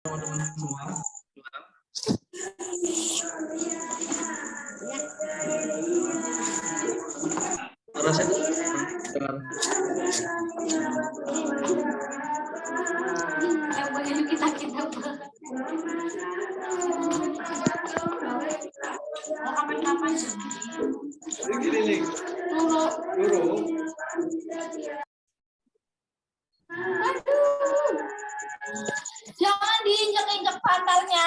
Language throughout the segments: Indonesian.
teman-teman semua. Suara saya dengar. Mau kapan-kapan Gini nih. Dulu. Jangan diinjak-injak pantalnya.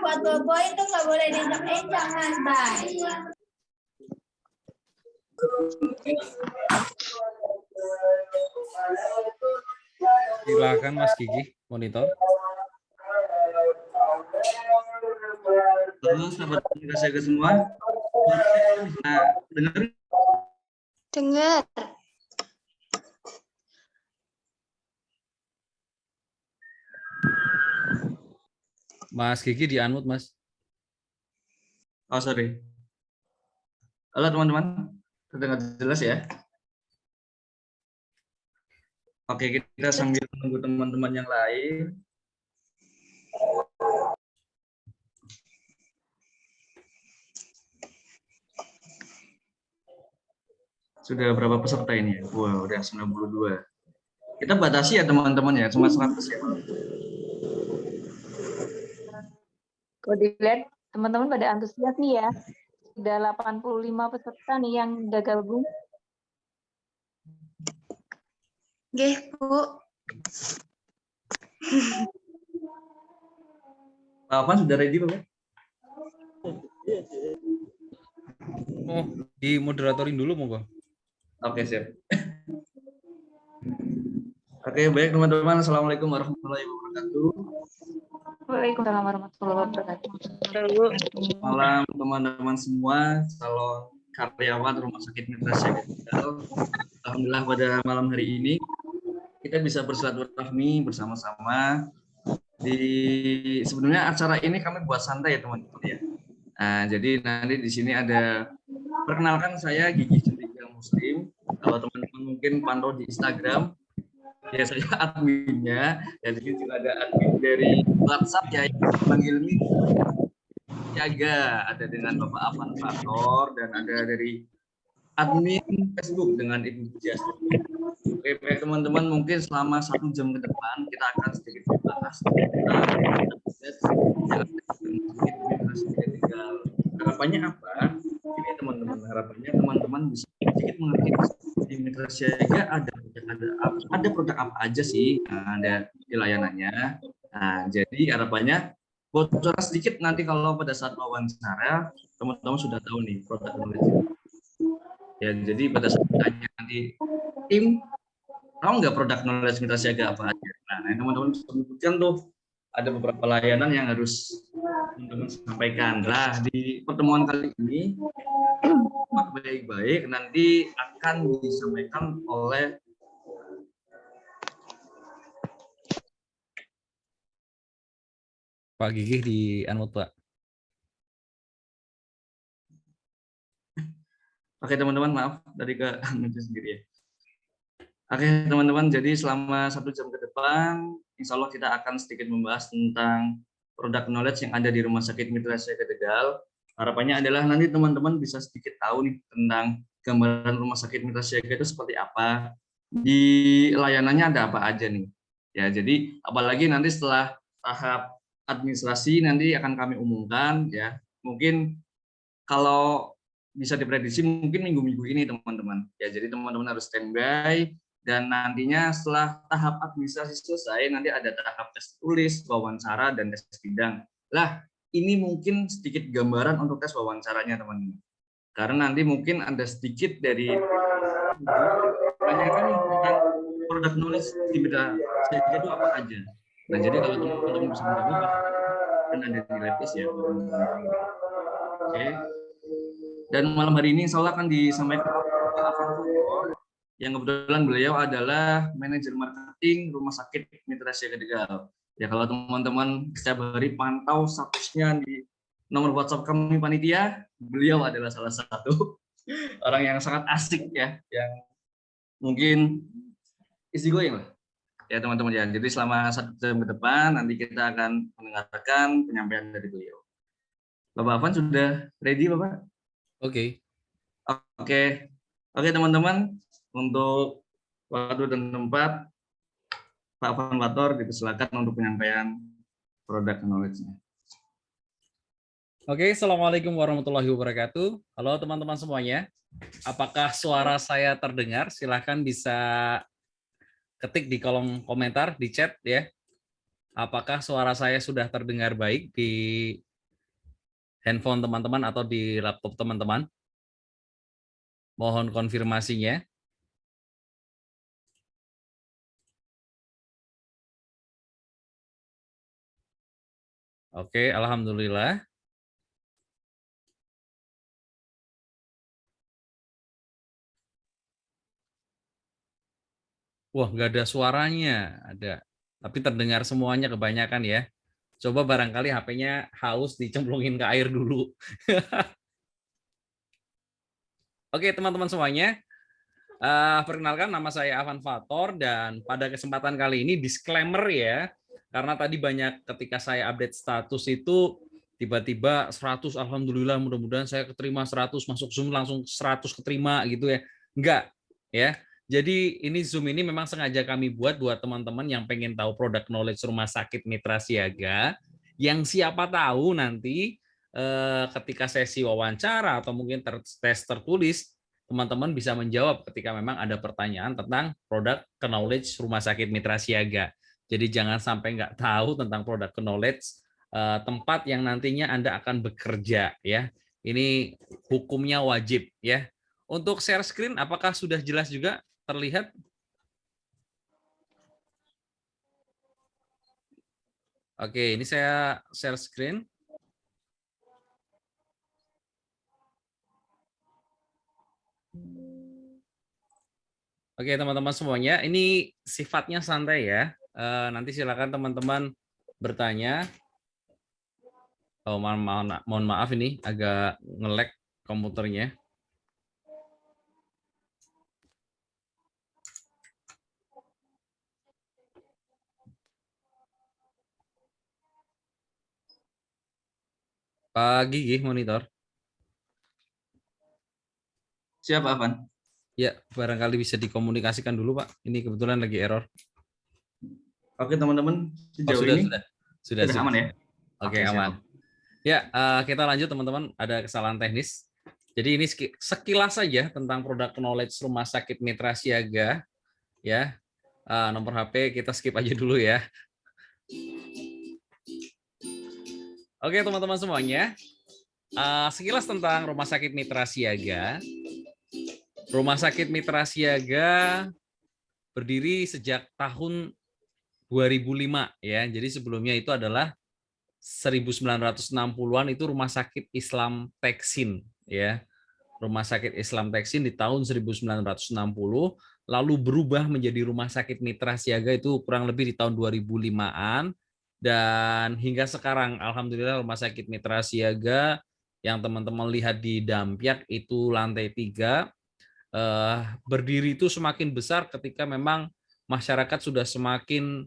Buat bobo itu nggak boleh diinjak-injak, Mas Bay. Silakan Mas Gigi, monitor. Halo, sahabat saya ke semua. Nah, dengar? Dengar. Mas Gigi di-unmute, Mas. Oh, sorry. Halo teman-teman, terdengar jelas ya? Oke, kita sambil menunggu teman-teman yang lain. Sudah berapa peserta ini? Wah, udah 92. Kita batasi ya teman-teman ya, cuma 100 ya. Kalau dilihat teman-teman pada antusias nih ya. Sudah 85 peserta nih yang udah gabung. Nggih, Bu. Pak Afan sudah ready, Pak? Oh, di moderatorin dulu monggo. Oke, siap. Oke, baik teman-teman. Assalamualaikum warahmatullahi wabarakatuh. Waalaikumsalam warahmatullahi wabarakatuh. Malam teman-teman semua, calon karyawan Rumah Sakit Mitra Syariah Tegal. Alhamdulillah pada malam hari ini kita bisa bersilaturahmi bersama-sama. Sebenarnya acara ini kami buat santai ya teman-teman ya. Nah, jadi nanti di sini ada, perkenalkan saya Gigi Cendikia Muslim. Kalau teman-teman mungkin pantau di Instagram, ya saya adminnya. Dan di sini juga ada admin dari WhatsApp ya, yang panggil Jaga, ada dengan Bapak Afan Faktor, dan ada dari admin Facebook dengan Ibu Pujias. Oke, baik teman-teman, mungkin selama 1 jam ke depan kita akan sedikit membahas tentang harapannya apa? Ini teman-teman, harapannya teman-teman bisa sedikit mengerti di Mitra Siaga ada produk apa aja sih ada di layanannya. Nah, jadi harapannya bocoran sedikit nanti kalau pada saat wawancara teman-teman sudah tahu nih produk knowledge. Ya, jadi pada saat ditanya nanti tim tahu nggak produk knowledge Mitra Siaga apa aja. Nah, teman-teman sebutkan tuh ada beberapa layanan yang harus teman-teman sampaikan. Nah, di pertemuan kali ini baik-baik nanti akan disampaikan oleh Pak Gigi di-unmute, Pak. Oke teman-teman, maaf dari ke meja sendiri ya. Oke teman-teman, jadi selama 1 jam ke depan, insya Allah kita akan sedikit membahas tentang produk knowledge yang ada di Rumah Sakit Mitra Siaga Tegal. Harapannya adalah nanti teman-teman bisa sedikit tahu nih tentang gambaran Rumah Sakit Mitra Siaga itu seperti apa, di layanannya ada apa aja nih. Ya, jadi apalagi nanti setelah tahap administrasi nanti akan kami umumkan ya. Mungkin kalau bisa diprediksi mungkin minggu-minggu ini teman-teman. Ya, jadi teman-teman harus standby. Dan nantinya setelah tahap administrasi selesai, nanti ada tahap tes tulis, wawancara, dan tes bidang. Lah, ini mungkin sedikit gambaran untuk tes wawancaranya, teman-teman. Karena nanti mungkin ada sedikit dari tanyakan tentang produk knowledge di bidang saya itu apa aja. Nah, jadi kalau teman-teman bisa menjawab, kan ada nilai plus ya. Oke. Dan malam hari ini insya Allah akan disampaikan Pak Afan Faktor, yang kebetulan beliau adalah manajer marketing Rumah Sakit Mitra Siaga Tegal. Ya, kalau teman-teman setiap hari pantau statusnya di nomor WhatsApp kami panitia, beliau adalah salah satu orang yang sangat asik ya, yang mungkin easy going lah. ya teman-teman ya. Jadi selama 1 jam ke depan nanti kita akan mendengarkan penyampaian dari beliau. Bapak Afan sudah ready Bapak? Oke. Oke, oke teman-teman, untuk waktu dan tempat Pak Afan Wator dipersilakan untuk penyampaian product knowledge-nya. Oke, Assalamualaikum warahmatullahi wabarakatuh. Halo teman-teman semuanya. Apakah suara saya terdengar? Silahkan bisa ketik di kolom komentar, di chat ya. Apakah suara saya sudah terdengar baik di handphone teman-teman atau di laptop teman-teman? Mohon konfirmasinya. Oke, alhamdulillah. Wah, nggak ada suaranya, ada. Tapi terdengar semuanya kebanyakan ya. Coba barangkali HP-nya haus dicemplungin ke air dulu. Oke, teman-teman semuanya. Perkenalkan, nama saya Afan Fator dan pada kesempatan kali ini disclaimer ya. Karena tadi banyak ketika saya update status itu tiba-tiba 100, alhamdulillah mudah-mudahan saya keterima 100, masuk Zoom langsung 100 keterima gitu ya. Enggak ya. Jadi ini Zoom ini memang sengaja kami buat teman-teman yang pengen tahu produk knowledge Rumah Sakit Mitra Siaga, yang siapa tahu nanti ketika sesi wawancara atau mungkin tes tertulis, teman-teman bisa menjawab ketika memang ada pertanyaan tentang produk knowledge Rumah Sakit Mitra Siaga. Jadi jangan sampai nggak tahu tentang produk knowledge tempat yang nantinya Anda akan bekerja ya. Ini hukumnya wajib ya. Untuk share screen apakah sudah jelas juga terlihat? Oke, ini saya share screen. Oke, teman-teman semuanya, ini sifatnya santai ya. Nanti silakan teman-teman bertanya. Oh, mohon maaf ini agak nge-lag komputernya. Pak Gigi monitor. Siap Afan? Ya, barangkali bisa dikomunikasikan dulu Pak. Ini kebetulan lagi error. Oke teman-teman, sejauh ini sudah aman ya? Oke, aman. Ya, kita lanjut teman-teman. Ada kesalahan teknis. Jadi ini sekilas saja tentang produk knowledge Rumah Sakit Mitra Siaga. Ya, nomor HP kita skip aja dulu ya. Oke teman-teman semuanya. Sekilas tentang Rumah Sakit Mitra Siaga. Rumah Sakit Mitra Siaga berdiri sejak tahun 2005 ya. Jadi sebelumnya itu adalah 1960-an itu Rumah Sakit Islam Teksin ya. Rumah Sakit Islam Teksin di tahun 1960 lalu berubah menjadi Rumah Sakit Mitra Siaga itu kurang lebih di tahun 2005-an, dan hingga sekarang alhamdulillah Rumah Sakit Mitra Siaga yang teman-teman lihat di Dampyak itu lantai 3 berdiri itu semakin besar ketika memang masyarakat sudah semakin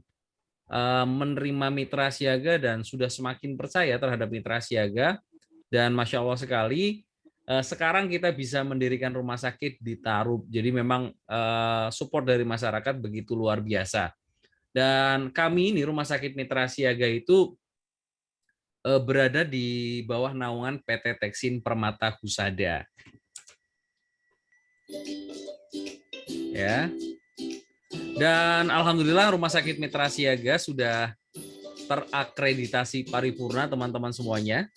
menerima Mitra Siaga dan sudah semakin percaya terhadap Mitra Siaga. Dan Masya Allah sekali, sekarang kita bisa mendirikan rumah sakit di Tarub. Jadi memang support dari masyarakat begitu luar biasa. Dan kami ini Rumah Sakit Mitra Siaga itu berada di bawah naungan PT Teksin Permata Husada. Ya. Dan alhamdulillah Rumah Sakit Mitra Siaga sudah terakreditasi paripurna teman-teman semuanya.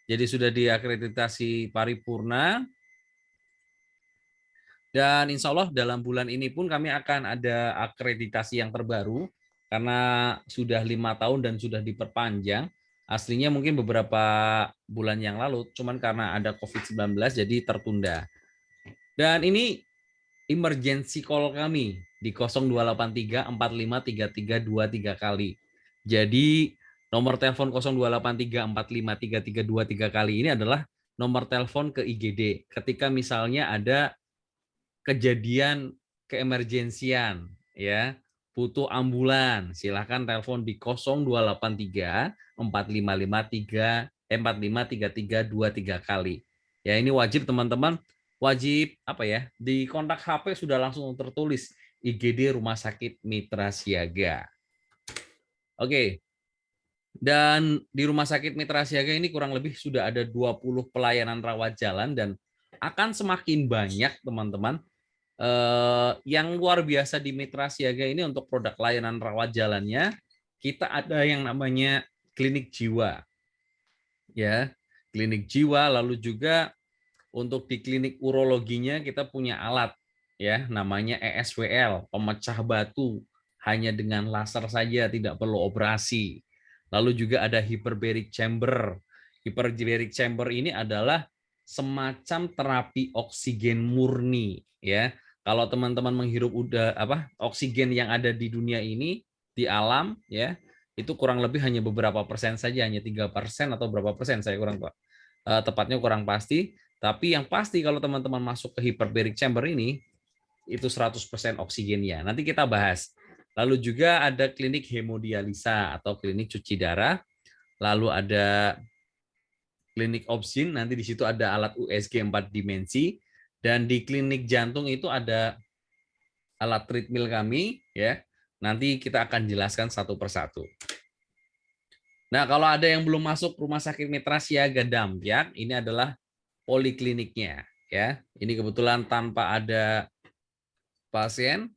Jadi sudah diakreditasi paripurna. Dan insya Allah dalam bulan ini pun kami akan ada akreditasi yang terbaru karena sudah 5 tahun dan sudah diperpanjang. Aslinya mungkin beberapa bulan yang lalu, cuman karena ada COVID-19 jadi tertunda. Dan ini emergency call kami di 0283 45 33 23 kali. Jadi nomor telepon 0283 45 33 23 kali ini adalah nomor telepon ke IGD ketika misalnya ada kejadian keemergensian ya, butuh ambulan, silahkan telepon di 0283 4533 kali. Ya, ini wajib teman-teman, wajib apa ya? Di kontak HP sudah langsung tertulis IGD Rumah Sakit Mitra Siaga. Oke. Dan di Rumah Sakit Mitra Siaga ini kurang lebih sudah ada 20 pelayanan rawat jalan dan akan semakin banyak teman-teman. Yang luar biasa di Mitra Siaga ini untuk produk layanan rawat jalannya, kita ada yang namanya klinik jiwa. Ya, klinik jiwa, lalu juga untuk di klinik urologinya kita punya alat ya, namanya ESWL, pemecah batu, hanya dengan laser saja, tidak perlu operasi. Lalu juga ada hyperbaric chamber. Hyperbaric chamber ini adalah semacam terapi oksigen murni ya. Kalau teman-teman menghirup oksigen yang ada di dunia ini, di alam ya, itu kurang lebih hanya beberapa persen saja, hanya 3% atau berapa persen, saya kurang tepatnya kurang pasti. Tapi yang pasti kalau teman-teman masuk ke hyperbaric chamber ini, itu 100% oksigennya. Nanti kita bahas. Lalu juga ada klinik hemodialisa atau klinik cuci darah. Lalu ada klinik Obsin, nanti di situ ada alat USG 4 dimensi. Dan di klinik jantung itu ada alat treadmill kami, ya. Nanti kita akan jelaskan satu persatu. Nah, kalau ada yang belum masuk Rumah Sakit Mitra Siaga Dampyak, ini adalah polikliniknya, ya. Ini kebetulan tanpa ada pasien.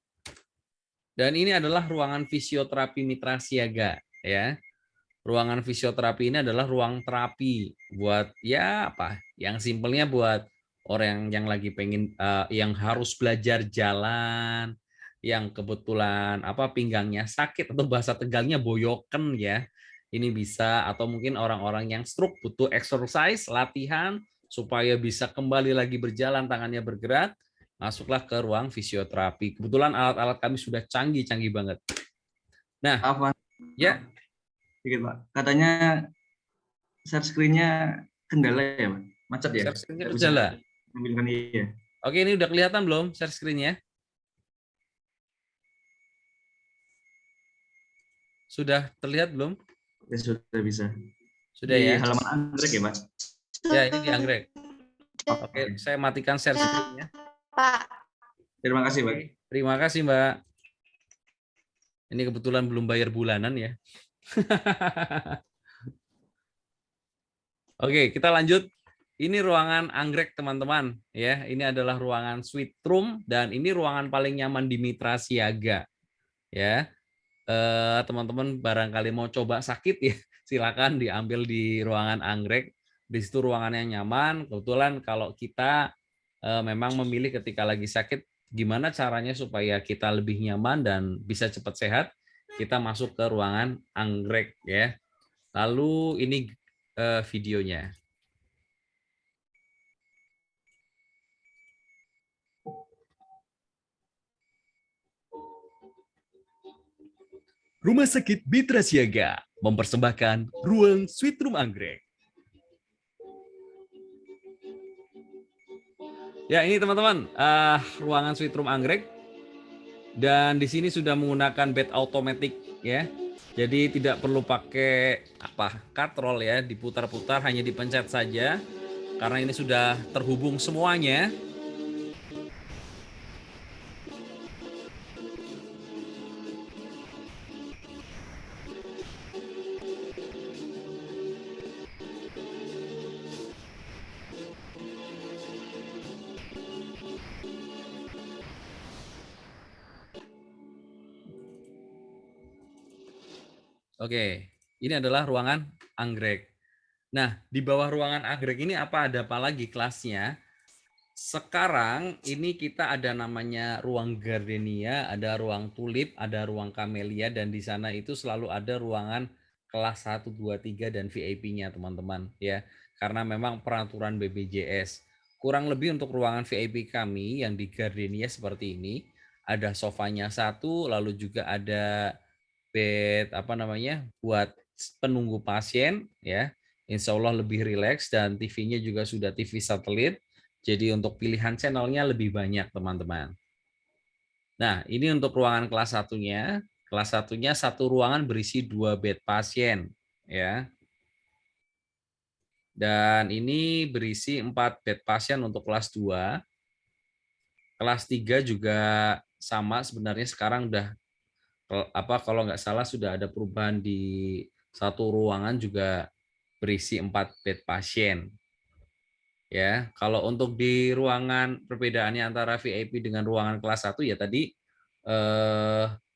Dan ini adalah ruangan fisioterapi Mitra Siaga, ya. Ruangan fisioterapi ini adalah ruang terapi buat ya apa? Yang simpelnya buat orang yang lagi pengen yang harus belajar jalan, yang kebetulan pinggangnya sakit atau bahasa Tegalnya boyoken ya. Ini bisa, atau mungkin orang-orang yang stroke butuh exercise, latihan supaya bisa kembali lagi berjalan, tangannya bergerak. Masuklah ke ruang fisioterapi. Kebetulan alat-alat kami sudah canggih-canggih banget. Nah, ya. Dikit, Pak. Katanya share screen-nya kendala ya, Pak? Macet ya? Share screen-nya kendala. Ambilkan iya. Oke, ini udah kelihatan belum share screen-nya? Sudah terlihat belum? Ya, sudah bisa. Sudah di ya? Halaman anggrek ya, Pak? Ya, ini di anggrek. Oke, saya matikan share screen-nya. Pak. Terima kasih, Pak. Terima kasih, Mbak. Ini kebetulan belum bayar bulanan ya. Oke, kita lanjut. Ini ruangan anggrek, teman-teman. Ya, ini adalah ruangan suite room dan ini ruangan paling nyaman di Mitra Siaga. Ya, teman-teman barangkali mau coba sakit ya, silakan diambil di ruangan anggrek. Di situ ruangannya nyaman. Kebetulan kalau kita memang memilih ketika lagi sakit, gimana caranya supaya kita lebih nyaman dan bisa cepat sehat, kita masuk ke ruangan anggrek ya. Lalu ini videonya. Rumah Sakit Mitra Siaga mempersembahkan ruang suite room anggrek. Ya, ini teman-teman, ruangan suite room anggrek. Dan di sini sudah menggunakan bed automatic ya. Jadi tidak perlu pakai katrol ya, diputar-putar, hanya dipencet saja. Karena ini sudah terhubung semuanya. Oke, ini adalah ruangan anggrek. Nah, di bawah ruangan anggrek ini ada apa lagi kelasnya? Sekarang ini kita ada namanya ruang gardenia, ada ruang tulip, ada ruang camellia, dan di sana itu selalu ada ruangan kelas 1, 2, 3 dan VIP-nya teman-teman ya. Karena memang peraturan BPJS. Kurang lebih untuk ruangan VIP kami yang di gardenia seperti ini, ada sofanya satu, lalu juga ada bed buat penunggu pasien ya. Insya Allah lebih rileks dan TV-nya juga sudah TV satelit. Jadi untuk pilihan channelnya lebih banyak teman-teman. Nah, ini untuk ruangan kelas 1-nya. Kelas 1-nya satu ruangan berisi 2 bed pasien, ya. Dan ini berisi 4 bed pasien untuk kelas 2. Kelas 3 juga sama sebenarnya, sekarang udah kalau nggak salah sudah ada perubahan di satu ruangan juga berisi 4 bed pasien. Ya, kalau untuk di ruangan perbedaannya antara VIP dengan ruangan kelas 1 ya tadi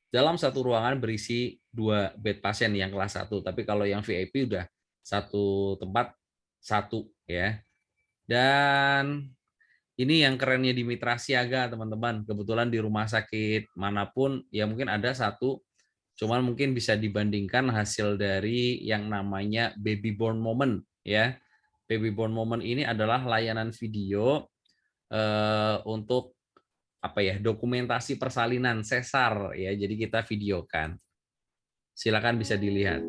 dalam satu ruangan berisi 2 bed pasien yang kelas 1, tapi kalau yang VIP udah satu tempat satu ya. Dan ini yang kerennya di Mitra Siaga, teman-teman. Kebetulan di rumah sakit manapun ya mungkin ada satu, cuman mungkin bisa dibandingkan hasil dari yang namanya Baby Born Moment ya. Baby Born Moment ini adalah layanan video untuk apa ya, dokumentasi persalinan sesar ya. Jadi kita videokan. Silakan bisa dilihat.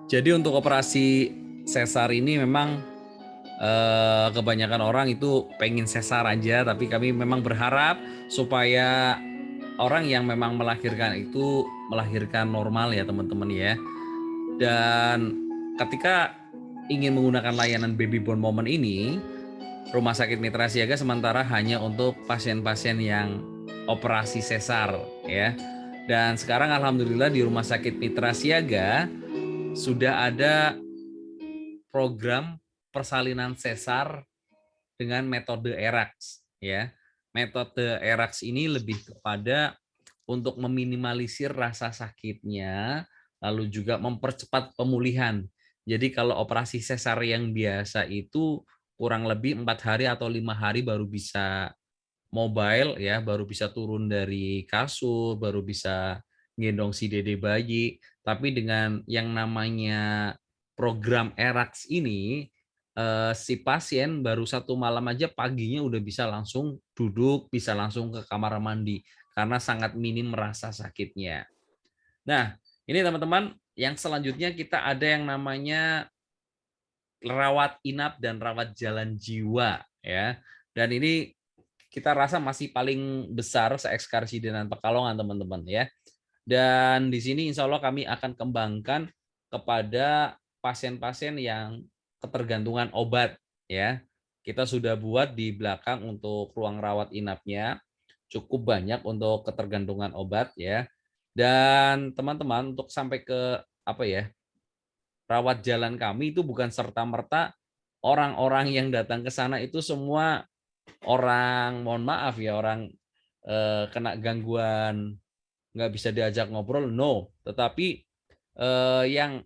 Jadi untuk operasi sesar ini memang kebanyakan orang itu pengen sesar aja, tapi kami memang berharap supaya orang yang memang melahirkan itu melahirkan normal ya teman-teman ya. Dan ketika ingin menggunakan layanan Baby Born Moment ini, Rumah Sakit Mitra Siaga sementara hanya untuk pasien-pasien yang operasi sesar ya. Dan sekarang alhamdulillah di Rumah Sakit Mitra Siaga sudah ada program persalinan sesar dengan metode ERAX ya. Metode ERAX ini lebih kepada untuk meminimalisir rasa sakitnya, lalu juga mempercepat pemulihan. Jadi kalau operasi sesar yang biasa itu kurang lebih 4 hari atau 5 hari baru bisa mobile ya, baru bisa turun dari kasur, baru bisa gendong si dede bayi. Tapi dengan yang namanya program ERAX ini, si pasien baru 1 malam aja paginya udah bisa langsung duduk, bisa langsung ke kamar mandi karena sangat minim rasa sakitnya. Nah, ini teman-teman, yang selanjutnya kita ada yang namanya rawat inap dan rawat jalan jiwa ya. Dan ini kita rasa masih paling besar se-Ekskarsidenan Pekalongan teman-teman ya. Dan di sini insya Allah kami akan kembangkan kepada pasien-pasien yang ketergantungan obat ya. Kita sudah buat di belakang untuk ruang rawat inapnya cukup banyak untuk ketergantungan obat ya. Dan teman-teman untuk sampai ke apa ya, rawat jalan kami itu bukan serta-merta orang-orang yang datang ke sana itu semua orang, mohon maaf ya, orang kena gangguan nggak bisa diajak ngobrol, no. Tetapi yang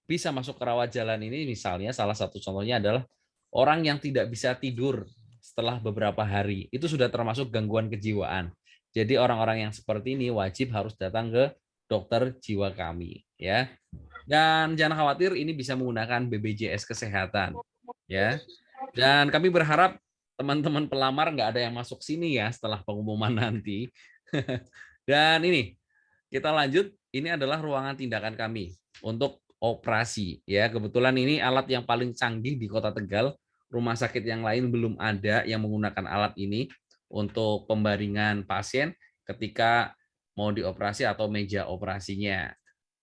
bisa masuk ke rawat jalan ini misalnya salah satu contohnya adalah orang yang tidak bisa tidur setelah beberapa hari. Itu sudah termasuk gangguan kejiwaan. Jadi orang-orang yang seperti ini wajib harus datang ke dokter jiwa kami ya. Dan jangan khawatir, ini bisa menggunakan BPJS Kesehatan ya. Dan kami berharap teman-teman pelamar nggak ada yang masuk sini ya setelah pengumuman nanti. Dan ini kita lanjut, ini adalah ruangan tindakan kami untuk operasi ya. Kebetulan ini alat yang paling canggih di Kota Tegal. Rumah sakit yang lain belum ada yang menggunakan alat ini untuk pembaringan pasien ketika mau dioperasi atau meja operasinya.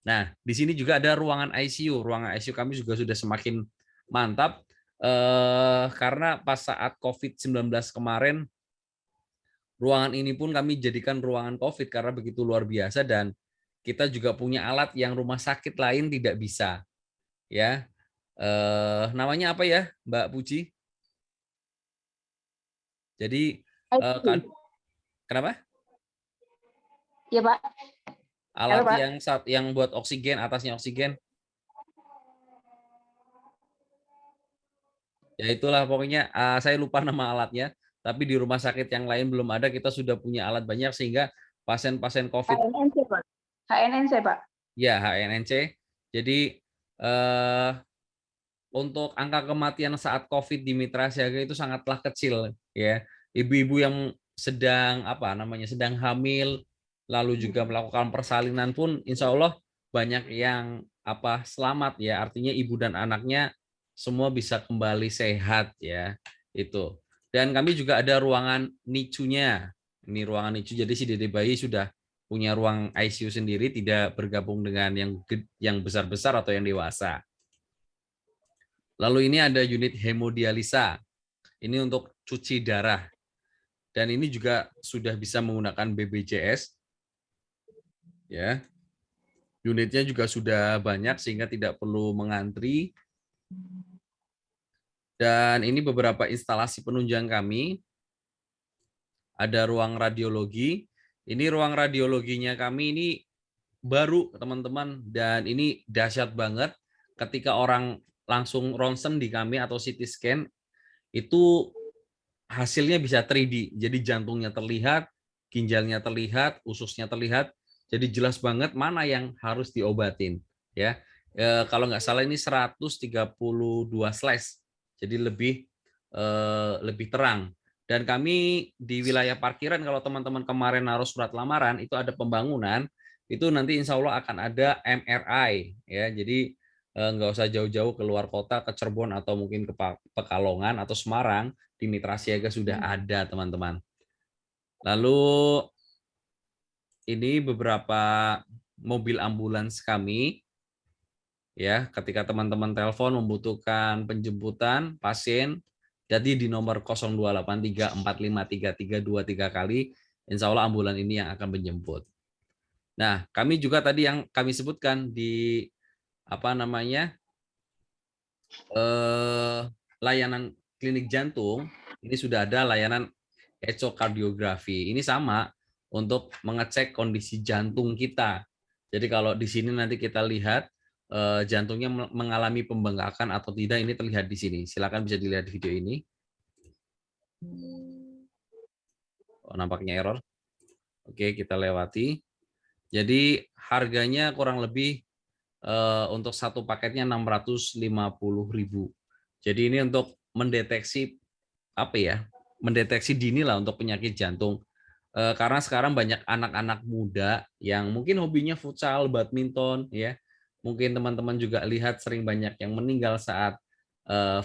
Nah, di sini juga ada ruangan ICU. Ruangan ICU kami juga sudah semakin mantap. karena pas saat COVID-19 kemarin, ruangan ini pun kami jadikan ruangan COVID karena begitu luar biasa, dan kita juga punya alat yang rumah sakit lain tidak bisa. Ya, namanya apa ya, Mbak Puji? Jadi kenapa? Ya Pak. Alat Halo, Pak. yang buat oksigen, atasnya oksigen. Ya itulah pokoknya, saya lupa nama alatnya, tapi di rumah sakit yang lain belum ada, kita sudah punya alat banyak sehingga pasien-pasien COVID, HNNC Pak. HNNC Pak. ya HNNC. Jadi untuk angka kematian saat COVID di Mitra Siaga itu sangatlah kecil, ya. Ibu-ibu yang sedang sedang hamil, lalu juga melakukan persalinan pun, insya Allah banyak yang selamat, ya. Artinya ibu dan anaknya semua bisa kembali sehat, ya, itu. Dan kami juga ada ruangan NICU-nya. Ini ruangan NICU, jadi si dede bayi sudah punya ruang ICU sendiri, tidak bergabung dengan yang besar-besar atau yang dewasa. Lalu ini ada unit hemodialisa. Ini untuk cuci darah. Dan ini juga sudah bisa menggunakan BPJS. Ya. Unitnya juga sudah banyak sehingga tidak perlu mengantri. Dan ini beberapa instalasi penunjang kami. Ada ruang radiologi. Ini ruang radiologinya kami ini baru, teman-teman, dan ini dahsyat banget ketika orang langsung ronsen di kami atau CT scan, itu hasilnya bisa 3D. Jadi jantungnya terlihat, ginjalnya terlihat, ususnya terlihat. Jadi jelas banget mana yang harus diobatin, ya. Kalau nggak salah ini 132 slice. Jadi lebih terang. Dan kami di wilayah parkiran, kalau teman-teman kemarin naruh surat lamaran, itu ada pembangunan, itu nanti insya Allah akan ada MRI, ya. Jadi nggak usah jauh-jauh keluar kota ke Cirebon atau mungkin ke Pekalongan atau Semarang, di Mitra Siaga sudah ada, teman-teman. Lalu ini beberapa mobil ambulans kami, ya. Ketika teman-teman telepon membutuhkan penjemputan pasien, jadi di nomor 0283453323 kali, insya Allah ambulan ini yang akan menjemput. Nah, kami juga tadi yang kami sebutkan di layanan klinik jantung, ini sudah ada layanan echokardiografi. Ini sama untuk mengecek kondisi jantung kita. Jadi kalau di sini nanti kita lihat jantungnya mengalami pembengkakan atau tidak, ini terlihat di sini. Silakan bisa dilihat di video ini. Oh, nampaknya error. Oke, kita lewati. Jadi harganya kurang lebih untuk satu paketnya 650.000. Jadi ini untuk mendeteksi mendeteksi dini lah untuk penyakit jantung. Karena sekarang banyak anak-anak muda yang mungkin hobinya futsal, badminton, ya. Mungkin teman-teman juga lihat sering banyak yang meninggal saat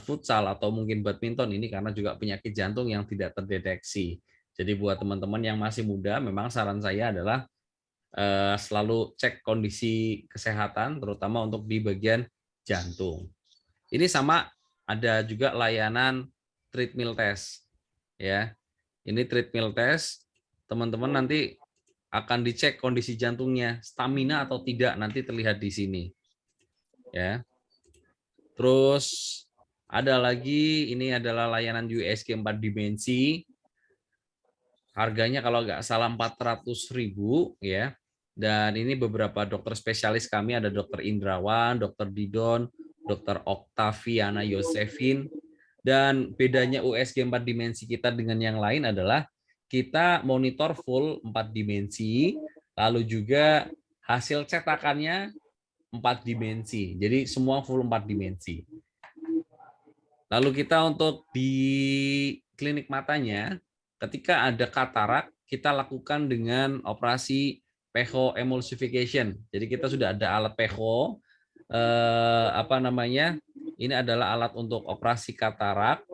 futsal atau mungkin badminton, ini karena juga penyakit jantung yang tidak terdeteksi. Jadi buat teman-teman yang masih muda, memang saran saya adalah selalu cek kondisi kesehatan, terutama untuk di bagian jantung. Ini sama, ada juga layanan treadmill test, ya. Ini treadmill test, teman-teman nanti akan dicek kondisi jantungnya, stamina atau tidak, nanti terlihat di sini, ya. Terus ada lagi, ini adalah layanan USG 4 dimensi. Harganya kalau nggak salah 400.000, ya. Dan ini beberapa dokter spesialis kami, ada Dokter Indrawan, Dokter Didon, Dokter Oktaviana Yosefin. Dan bedanya USG 4 dimensi kita dengan yang lain adalah kita monitor full 4 dimensi, lalu juga hasil cetakannya 4 dimensi. Jadi semua full 4 dimensi. Lalu kita untuk di klinik matanya, ketika ada katarak, kita lakukan dengan operasi PHO emulsification. Jadi kita sudah ada alat PHO, ini adalah alat untuk operasi katarak.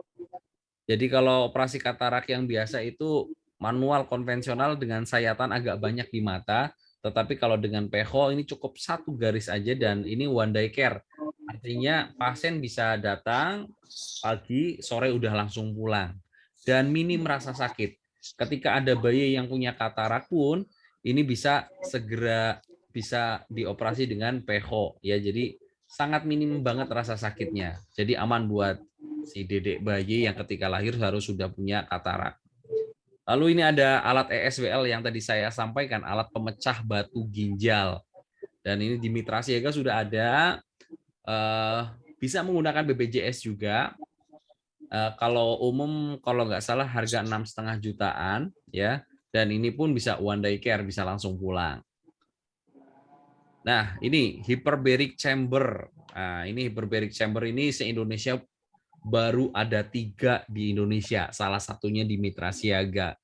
Jadi kalau operasi katarak yang biasa itu manual konvensional dengan sayatan agak banyak di mata, tetapi kalau dengan PHO ini cukup satu garis aja, dan ini one day care. Artinya pasien bisa datang pagi, sore udah langsung pulang. Dan minim rasa sakit. Ketika ada bayi yang punya katarak pun, ini bisa segera bisa dioperasi dengan PH ya. Jadi sangat minim banget rasa sakitnya. Jadi aman buat si dedek bayi yang ketika lahir harus sudah punya katarak. Lalu ini ada alat ESWL yang tadi saya sampaikan, alat pemecah batu ginjal. Dan ini di Mitra Siaga sudah ada, bisa menggunakan BPJS juga. Kalau umum, kalau nggak salah harga 6,5 jutaan, ya. Dan ini pun bisa one day care, bisa langsung pulang. Nah, ini hyperbaric chamber. Nah, ini hyperbaric chamber ini se-Indonesia baru ada 3 di Indonesia, salah satunya di Mitra Siaga.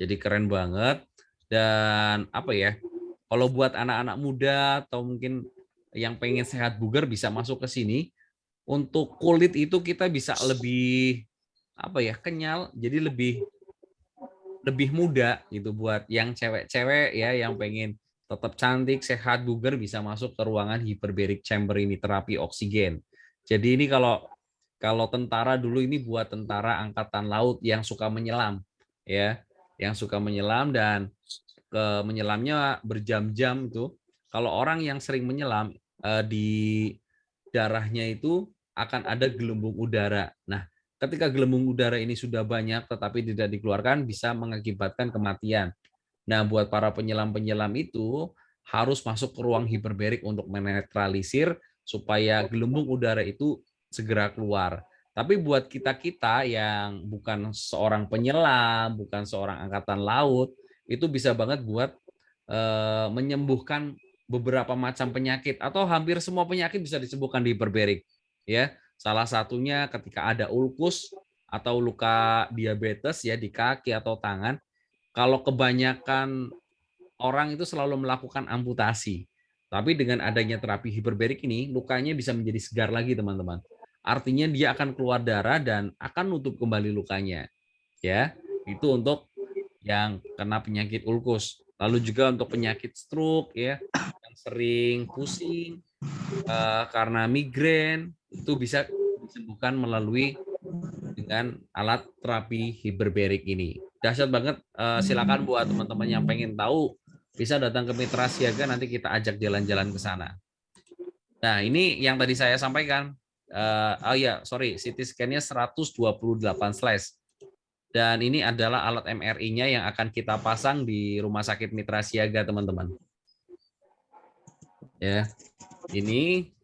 Jadi keren banget. Dan apa ya? Kalau buat anak-anak muda atau mungkin yang pengen sehat bugar bisa masuk ke sini. Untuk kulit itu kita bisa lebih apa ya? Kenyal, jadi lebih muda gitu buat yang cewek-cewek ya yang pengen tetap cantik, sehat, bugar bisa masuk ke ruangan hyperbaric chamber ini, terapi oksigen. Jadi ini kalau tentara dulu ini buat tentara angkatan laut yang suka menyelam ya, yang suka menyelam dan menyelamnya berjam-jam itu. Kalau orang yang sering menyelam di darahnya itu akan ada gelembung udara. Nah, ketika gelembung udara ini sudah banyak tetapi tidak dikeluarkan bisa mengakibatkan kematian. Nah, buat para penyelam-penyelam itu harus masuk ke ruang hiperbarik untuk menetralisir supaya gelembung udara itu segera keluar. Tapi buat kita-kita yang bukan seorang penyelam, bukan seorang angkatan laut, itu bisa banget buat menyembuhkan beberapa macam penyakit atau hampir semua penyakit bisa disembuhkan di hiperbarik. Ya, salah satunya ketika ada ulkus atau luka diabetes ya di kaki atau tangan, kalau kebanyakan orang itu selalu melakukan amputasi. Tapi dengan adanya terapi hiperbarik ini, lukanya bisa menjadi segar lagi, teman-teman. Artinya dia akan keluar darah dan akan nutup kembali lukanya. Ya, itu untuk yang kena penyakit ulkus. Lalu juga untuk penyakit stroke ya, yang sering pusing karena migrain, itu bisa disembuhkan melalui dengan alat terapi hiperbarik ini. Dahsyat banget, silakan buat teman-teman yang pengen tahu bisa datang ke Mitra Siaga, nanti kita ajak jalan-jalan ke sana. Nah, ini yang tadi saya sampaikan. Oh ya, sorry, CT scan-nya 128 slash. Dan ini adalah alat MRI-nya yang akan kita pasang di Rumah Sakit Mitra Siaga, teman-teman. Ya, ini.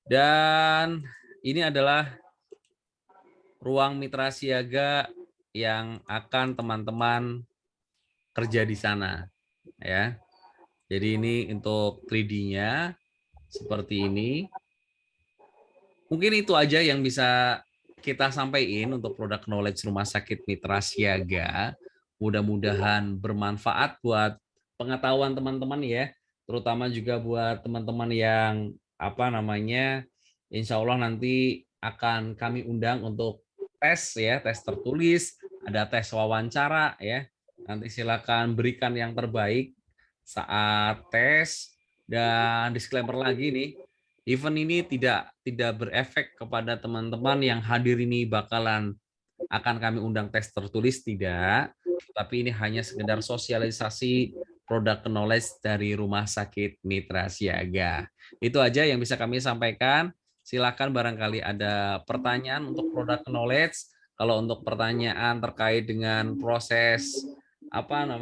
Dan ini adalah ruang Mitra Siaga yang akan teman-teman kerja di sana. Ya, jadi ini untuk 3D-nya seperti ini. Mungkin itu aja yang bisa kita sampaikan untuk produk knowledge Rumah Sakit Mitra Siaga. Mudah-mudahan bermanfaat buat pengetahuan teman-teman ya, terutama juga buat teman-teman yang insya Allah nanti akan kami undang untuk tes ya, tes tertulis, ada tes wawancara ya. Nanti silakan berikan yang terbaik saat tes. Dan disclaimer lagi nih, event ini tidak berefek kepada teman-teman yang hadir ini bakalan akan kami undang tes tertulis, tidak. Tapi ini hanya sekedar sosialisasi produk knowledge dari Rumah Sakit Mitra Siaga. Itu aja yang bisa kami sampaikan. Silakan barangkali ada pertanyaan untuk produk knowledge. Kalau untuk pertanyaan terkait dengan proses kapan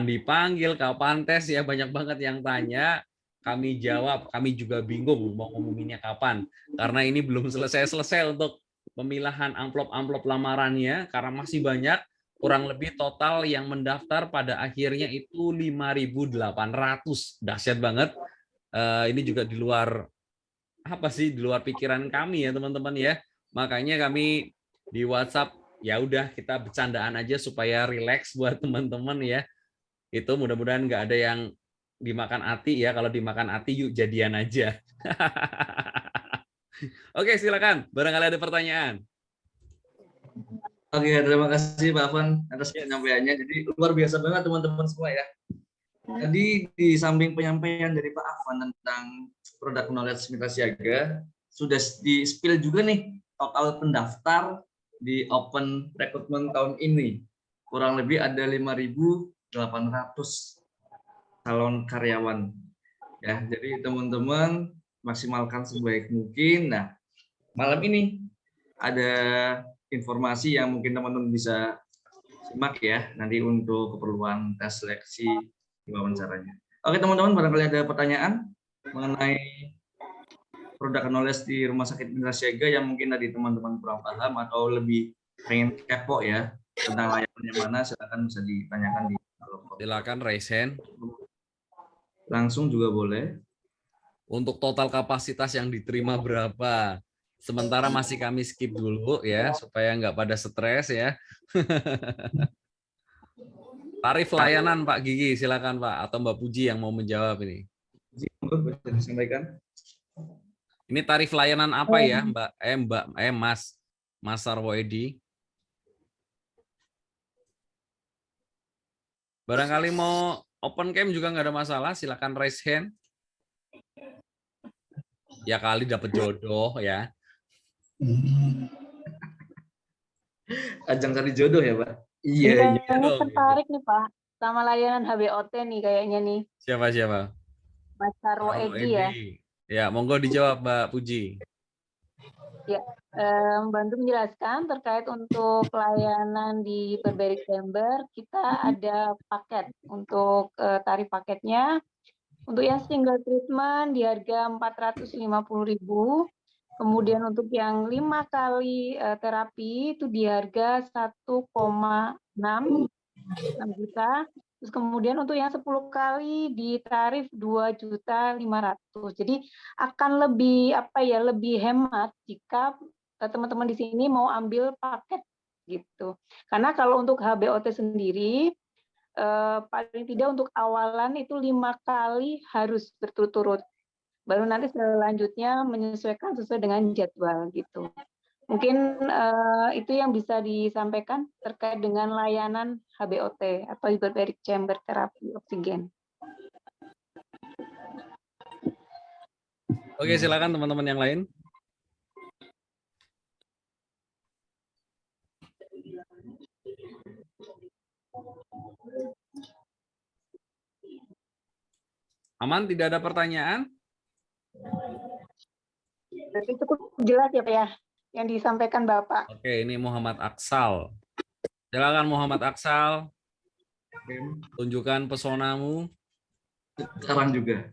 dipanggil, kapan tes ya, banyak banget yang tanya. Kami jawab, kami juga bingung mau ngomonginnya kapan. Karena ini belum selesai untuk pemilahan amplop-amplop lamarannya, karena masih banyak, kurang lebih total yang mendaftar pada akhirnya itu 5.800. Dahsyat banget. Ini juga di luar pikiran kami ya teman-teman ya. Makanya kami di WhatsApp ya udah kita bercandaan aja supaya rileks buat teman-teman ya. Itu mudah-mudahan nggak ada yang dimakan hati ya. Kalau dimakan hati yuk jadian aja. Oke, silakan. Barangkali ada pertanyaan. Oke, terima kasih Pak Afan atas penyampaiannya. Jadi luar biasa banget teman-teman semua ya. Tadi di samping penyampaian dari Pak Afwan tentang produk knowledge Mitra Siaga, sudah di-spill juga nih total pendaftar di open recruitment tahun ini. Kurang lebih ada 5.800 calon karyawan. Ya, jadi teman-teman maksimalkan sebaik mungkin. Nah, malam ini ada informasi yang mungkin teman-teman bisa simak ya nanti untuk keperluan tes seleksi wawancaranya. Oke teman-teman, barangkali ada pertanyaan mengenai produk knowledge di Rumah Sakit Mitra Siaga yang mungkin tadi teman-teman kurang paham atau lebih pengen kepo ya tentang layanannya mana, silakan bisa ditanyakan di kolom komentar. Silakan raise hand. Langsung juga boleh. Untuk total kapasitas yang diterima berapa? Sementara masih kami skip dulu ya supaya nggak pada stres ya. Tarif layanan Pak Gigi, silakan Pak, atau Mbak Puji yang mau menjawab ini. Bisa disampaikan. Ini tarif layanan apa ya Mbak Mas Sarwo Edi? Barangkali mau open cam juga nggak ada masalah, silakan raise hand. Ya kali dapat jodoh ya. Ajang cari jodoh ya Pak. Iya, Iya. ini tertarik nih Pak sama layanan HBOT nih kayaknya nih. Siapa? Mas Sarwo Edi ya. Ya, monggo dijawab Mbak Puji. Ya, membantu menjelaskan terkait untuk pelayanan di Hyperbaric Chamber, kita ada paket untuk tarif paketnya. Untuk yang single treatment di harga 450.000. Kemudian untuk yang 5 kali terapi itu di harga 1,6 juta. Terus kemudian untuk yang 10 kali di tarif 2.500.000. Jadi akan lebih hemat jika teman-teman di sini mau ambil paket gitu. Karena kalau untuk HBOT sendiri paling tidak untuk awalan itu 5 kali harus berturut-turut. Baru nanti selanjutnya menyesuaikan sesuai dengan jadwal gitu. Mungkin itu yang bisa disampaikan terkait dengan layanan HBOT atau Hyperbaric Chamber Terapi Oksigen. Oke, silakan teman-teman yang lain. Aman, tidak ada pertanyaan? Berarti cukup jelas ya Pak ya, yang disampaikan Bapak. Oke, ini Muhammad Aksal. Silakan Muhammad Aksal. Tunjukkan pesonamu. Sekarang juga.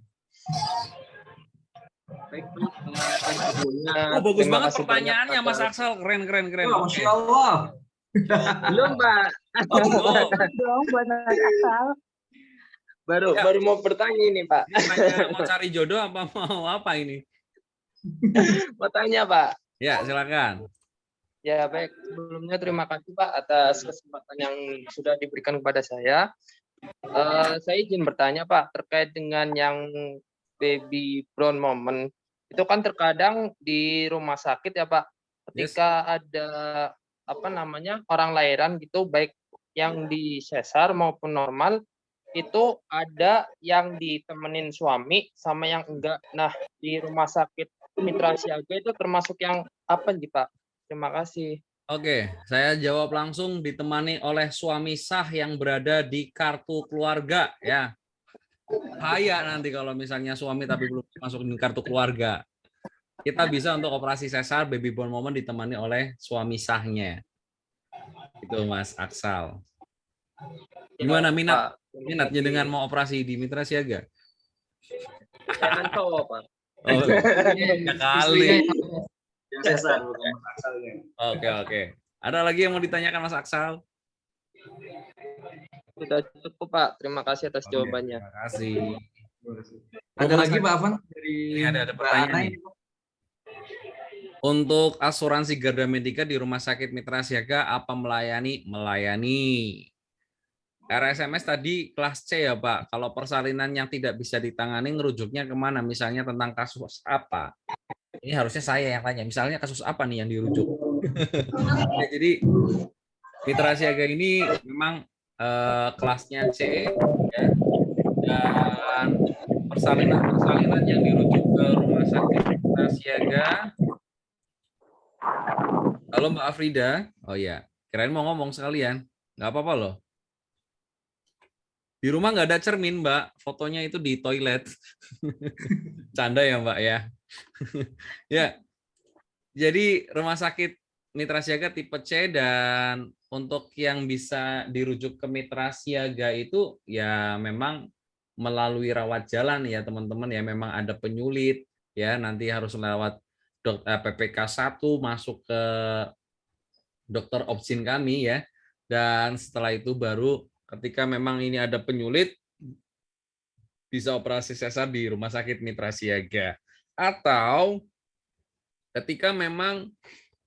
Oh, bagus banget pertanyaannya Mas Aksal. Keren. Oh, Masya Allah. Belum, Pak. Oh, Dong buat Mas Aksal. Baru mau bertanya ini, Pak. mau cari jodoh apa mau apa ini? Mau tanya, Pak. Ya, silakan. Ya, baik. Sebelumnya terima kasih, Pak, atas kesempatan yang sudah diberikan kepada saya. Saya izin bertanya, Pak, terkait dengan yang baby brown moment. Itu kan terkadang di rumah sakit ya, Pak. Ketika ada orang lahiran gitu, baik yang di sesar maupun normal, itu ada yang ditemenin suami sama yang enggak. Nah, di rumah sakit Mitra Siaga itu termasuk yang apa nih, Pak? Terima kasih. Oke, saya jawab langsung, ditemani oleh suami sah yang berada di kartu keluarga ya. Bahaya nanti kalau misalnya suami tapi belum masuk di kartu keluarga. Kita bisa untuk operasi sesar baby born moment ditemani oleh suami sahnya. Itu Mas Aksal. Gimana minatnya dengan mau operasi di Mitra Siaga? Jangan cowok, Pak. Oh, ya kali. Yang sesar bukan Aksalnya. Oke. Ada lagi yang mau ditanyakan Mas Aksal? Sudah cukup, Pak. Terima kasih atas jawabannya. Terima kasih. Ada lagi Pak Afwan dari Ini ada pertanyaan nih. Untuk asuransi Garda Medika di Rumah Sakit Mitra Siaga apa melayani? Melayani. RSMS tadi kelas C ya Pak. Kalau persalinan yang tidak bisa ditangani ngerujuknya kemana? Misalnya tentang kasus apa? Ini harusnya saya yang tanya. Misalnya kasus apa nih yang dirujuk? Ya, jadi Mitra Siaga ini memang kelasnya C ya. persalinan yang dirujuk ke Rumah Sakit Mitra Siaga. Halo Mbak Afrida. Oh iya, kirain mau ngomong sekalian. Nggak apa-apa loh. Di rumah nggak ada cermin, Mbak. Fotonya itu di toilet. Canda ya, Mbak ya. Ya, jadi Rumah Sakit Mitra Siaga tipe C, dan untuk yang bisa dirujuk ke Mitra Siaga itu ya memang melalui rawat jalan ya teman-teman ya, memang ada penyulit ya, nanti harus lewat PPK 1 masuk ke dokter opsin kami ya, dan setelah itu baru ketika memang ini ada penyulit bisa operasi sesar di Rumah Sakit Mitra Siaga, atau ketika memang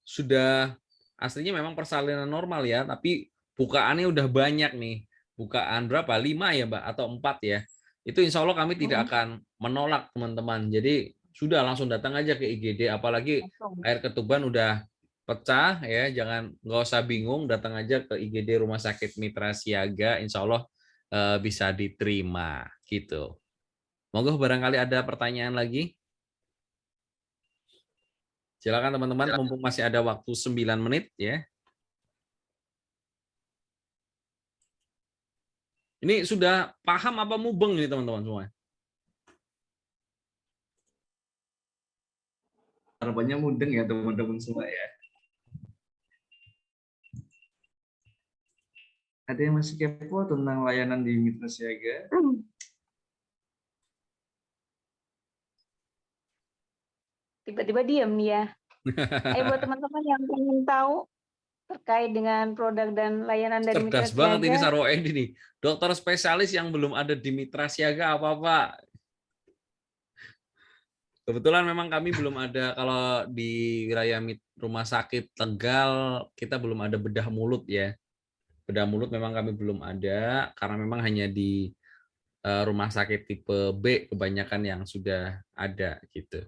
sudah aslinya memang persalinan normal ya, tapi bukaannya udah banyak nih, bukaan berapa, 5 ya Mbak atau 4 ya, itu insya Allah kami tidak akan menolak teman-teman. Jadi sudah langsung datang aja ke IGD, apalagi air ketuban udah pecah ya, nggak usah bingung, datang aja ke IGD Rumah Sakit Mitra Siaga, insya Allah bisa diterima gitu. Monggo barangkali ada pertanyaan lagi. Silakan teman-teman, mumpung masih ada waktu 9 menit ya. Ini sudah paham apa mubeng ini teman-teman semua? Harapannya mudeng ya teman-teman semua ya. Ada yang masih kepo tentang layanan di Mitra Siaga? Tiba-tiba diam nih ya. Buat teman-teman yang ingin tahu terkait dengan produk dan layanan dari Mitra Cerdas banget ini Siaga, Sarwoedi nih. Dokter spesialis yang belum ada di Mitra Siaga apa-apa. Kebetulan memang kami belum ada, kalau di wilayah Rumah Sakit Tegal kita belum ada bedah mulut ya. Bedah mulut memang kami belum ada karena memang hanya di rumah sakit tipe B kebanyakan yang sudah ada gitu.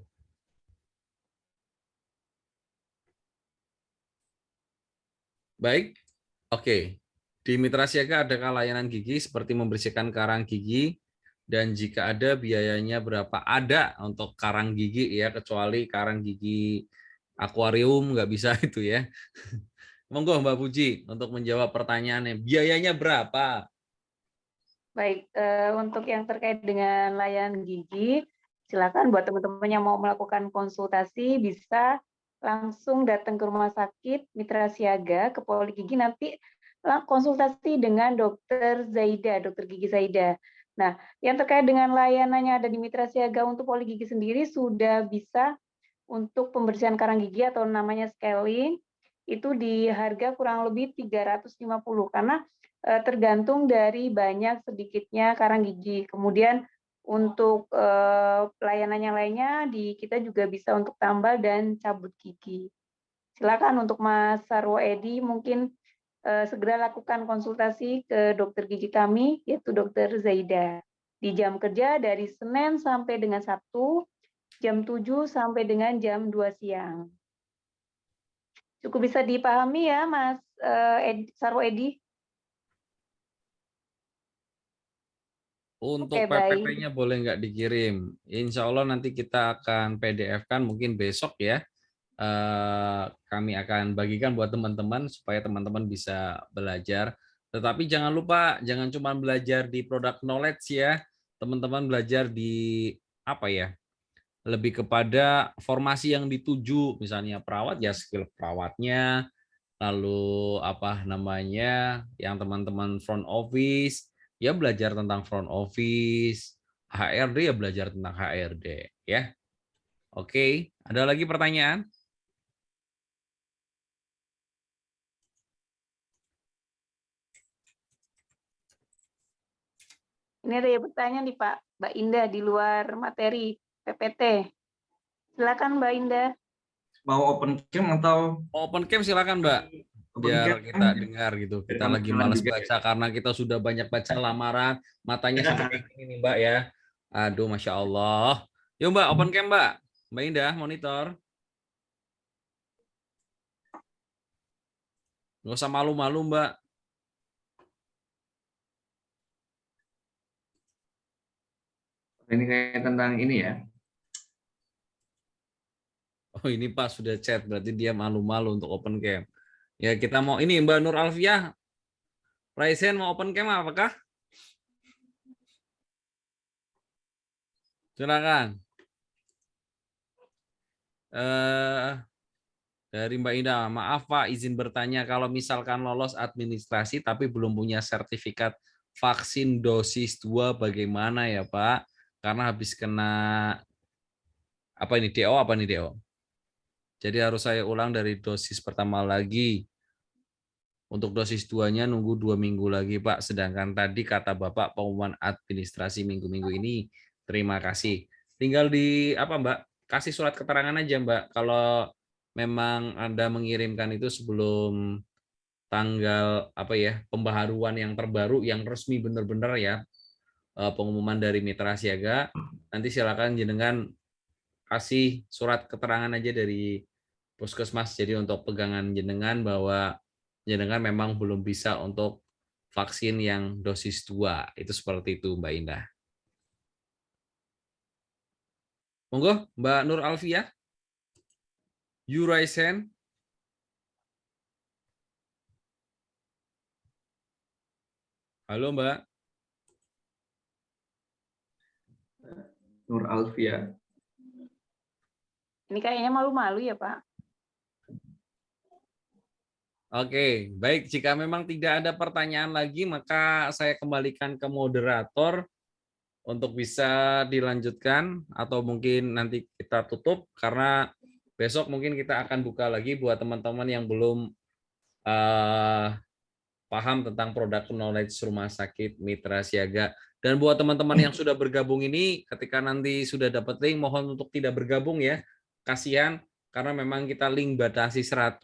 Baik, oke. Di Mitra Siaga adakah layanan gigi seperti membersihkan karang gigi? Dan jika ada, biayanya berapa? Ada untuk karang gigi ya, kecuali karang gigi akuarium nggak bisa itu ya. Monggo Mbak Puji untuk menjawab pertanyaannya. Biayanya berapa? baik, untuk yang terkait dengan layanan gigi, silakan buat teman-teman yang mau melakukan konsultasi bisa langsung datang ke Rumah Sakit Mitra Siaga ke Poli Gigi, nanti konsultasi dengan Dokter Zaida, Dokter Gigi Zaida. Nah, yang terkait dengan layanannya ada di Mitra Siaga untuk Poli Gigi sendiri sudah bisa untuk pembersihan karang gigi atau namanya scaling, itu di harga kurang lebih 350 karena tergantung dari banyak sedikitnya karang gigi. Kemudian untuk pelayanannya lainnya kita juga bisa untuk tambal dan cabut gigi. Silakan untuk Mas Sarwo Edi mungkin segera lakukan konsultasi ke dokter gigi kami yaitu Dokter Zaida di jam kerja dari Senin sampai dengan Sabtu jam 7 sampai dengan jam 2 siang. Cukup bisa dipahami ya Mas Sarwo Edi? Untuk Oke, baik. PPT-nya boleh nggak dikirim? Insya Allah nanti kita akan PDF-kan mungkin besok ya. Kami akan bagikan buat teman-teman supaya teman-teman bisa belajar. Tetapi jangan lupa, jangan cuma belajar di product knowledge ya. Teman-teman belajar di apa ya? Lebih kepada formasi yang dituju, misalnya perawat ya skill perawatnya, lalu apa namanya yang teman-teman front office ya belajar tentang front office, HRD ya belajar tentang HRD ya. Oke, ada lagi pertanyaan? Ini ada pertanyaan nih Pak, Mbak Indah di luar materi PPT. Silakan Mbak Indah. Mau open cam atau Open cam silakan Mbak, open biar cam? kita dengar gitu. Kita lagi malas baca karena kita sudah banyak baca lamaran, matanya sampai kayak gini nih Mbak ya. Aduh, Masya Allah. Yuk Mbak, open cam Mbak. Mbak Indah, monitor. Nggak usah malu-malu Mbak. Ini kayak tentang ini ya. Oh ini Pak sudah chat, berarti dia malu-malu untuk open cam. Ya kita mau ini Mbak Nur Alfiah, Raisen mau open cam apakah? Silakan. Dari Mbak Indah, maaf Pak, izin bertanya kalau misalkan lolos administrasi tapi belum punya sertifikat vaksin dosis 2 bagaimana ya Pak? Karena habis kena apa ini DO apa nih DO? Jadi harus saya ulang dari dosis pertama lagi. Untuk dosis 2-nya nunggu 2 minggu lagi Pak. Sedangkan tadi kata Bapak pengumuman administrasi minggu-minggu ini. Terima kasih. Tinggal di apa Mbak? Kasih surat keterangan aja Mbak. Kalau memang Anda mengirimkan itu sebelum tanggal apa ya pembaharuan yang terbaru yang resmi benar-benar ya pengumuman dari Mitra Siaga, nanti silakan jenengan kasih surat keterangan aja dari Puskesmas. Jadi untuk pegangan jenengan bahwa jenengan memang belum bisa untuk vaksin yang dosis 2. Itu seperti itu Mbak Indah. Monggo Mbak Nur Alfiah. You raise hand. Halo Mbak. Nur Alfiah. Ini kayaknya malu-malu ya Pak. Oke, baik. Jika memang tidak ada pertanyaan lagi, maka saya kembalikan ke moderator untuk bisa dilanjutkan atau mungkin nanti kita tutup karena besok mungkin kita akan buka lagi buat teman-teman yang belum paham tentang produk knowledge Rumah Sakit Mitra Siaga. Dan buat teman-teman yang sudah bergabung ini, ketika nanti sudah dapat link, mohon untuk tidak bergabung ya. Kasihan, karena memang kita link batasi 100,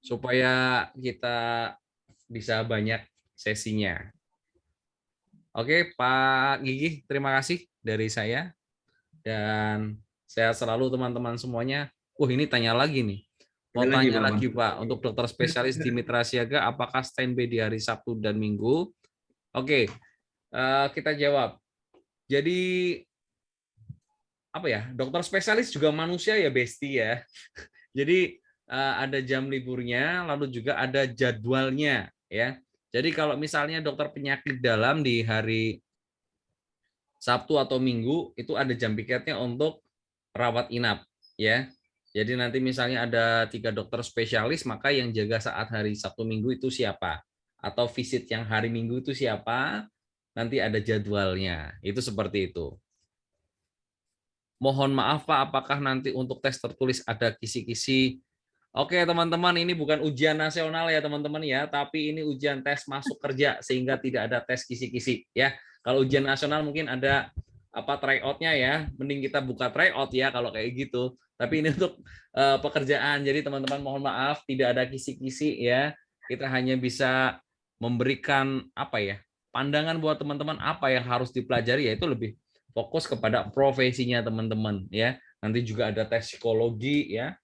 supaya kita bisa banyak sesinya. Oke, Pak Gigi, terima kasih dari saya. Dan sehat selalu teman-teman semuanya. Ini tanya lagi nih. Mau tanya lagi Pak, untuk dokter spesialis di Mitra Siaga, apakah standby di hari Sabtu dan Minggu? Oke, kita jawab. Jadi apa ya? Dokter spesialis juga manusia ya, Besti ya. Jadi ada jam liburnya, lalu juga ada jadwalnya ya. Jadi kalau misalnya dokter penyakit dalam di hari Sabtu atau Minggu itu ada jam piketnya untuk rawat inap ya. Jadi nanti misalnya ada 3 dokter spesialis, maka yang jaga saat hari Sabtu Minggu itu siapa? Atau visit yang hari Minggu itu siapa? Nanti ada jadwalnya. Itu seperti itu. Mohon maaf Pak, apakah nanti untuk tes tertulis ada kisi-kisi? Oke teman-teman, ini bukan ujian nasional ya teman-teman ya, tapi ini ujian tes masuk kerja sehingga tidak ada tes kisi-kisi ya. Kalau ujian nasional mungkin ada tryout-nya ya, mending kita buka tryout ya kalau kayak gitu. Tapi ini untuk pekerjaan, jadi teman-teman mohon maaf tidak ada kisi-kisi ya. Kita hanya bisa memberikan pandangan buat teman-teman apa yang harus dipelajari, yaitu lebih fokus kepada profesinya teman-teman ya. Nanti juga ada tes psikologi ya.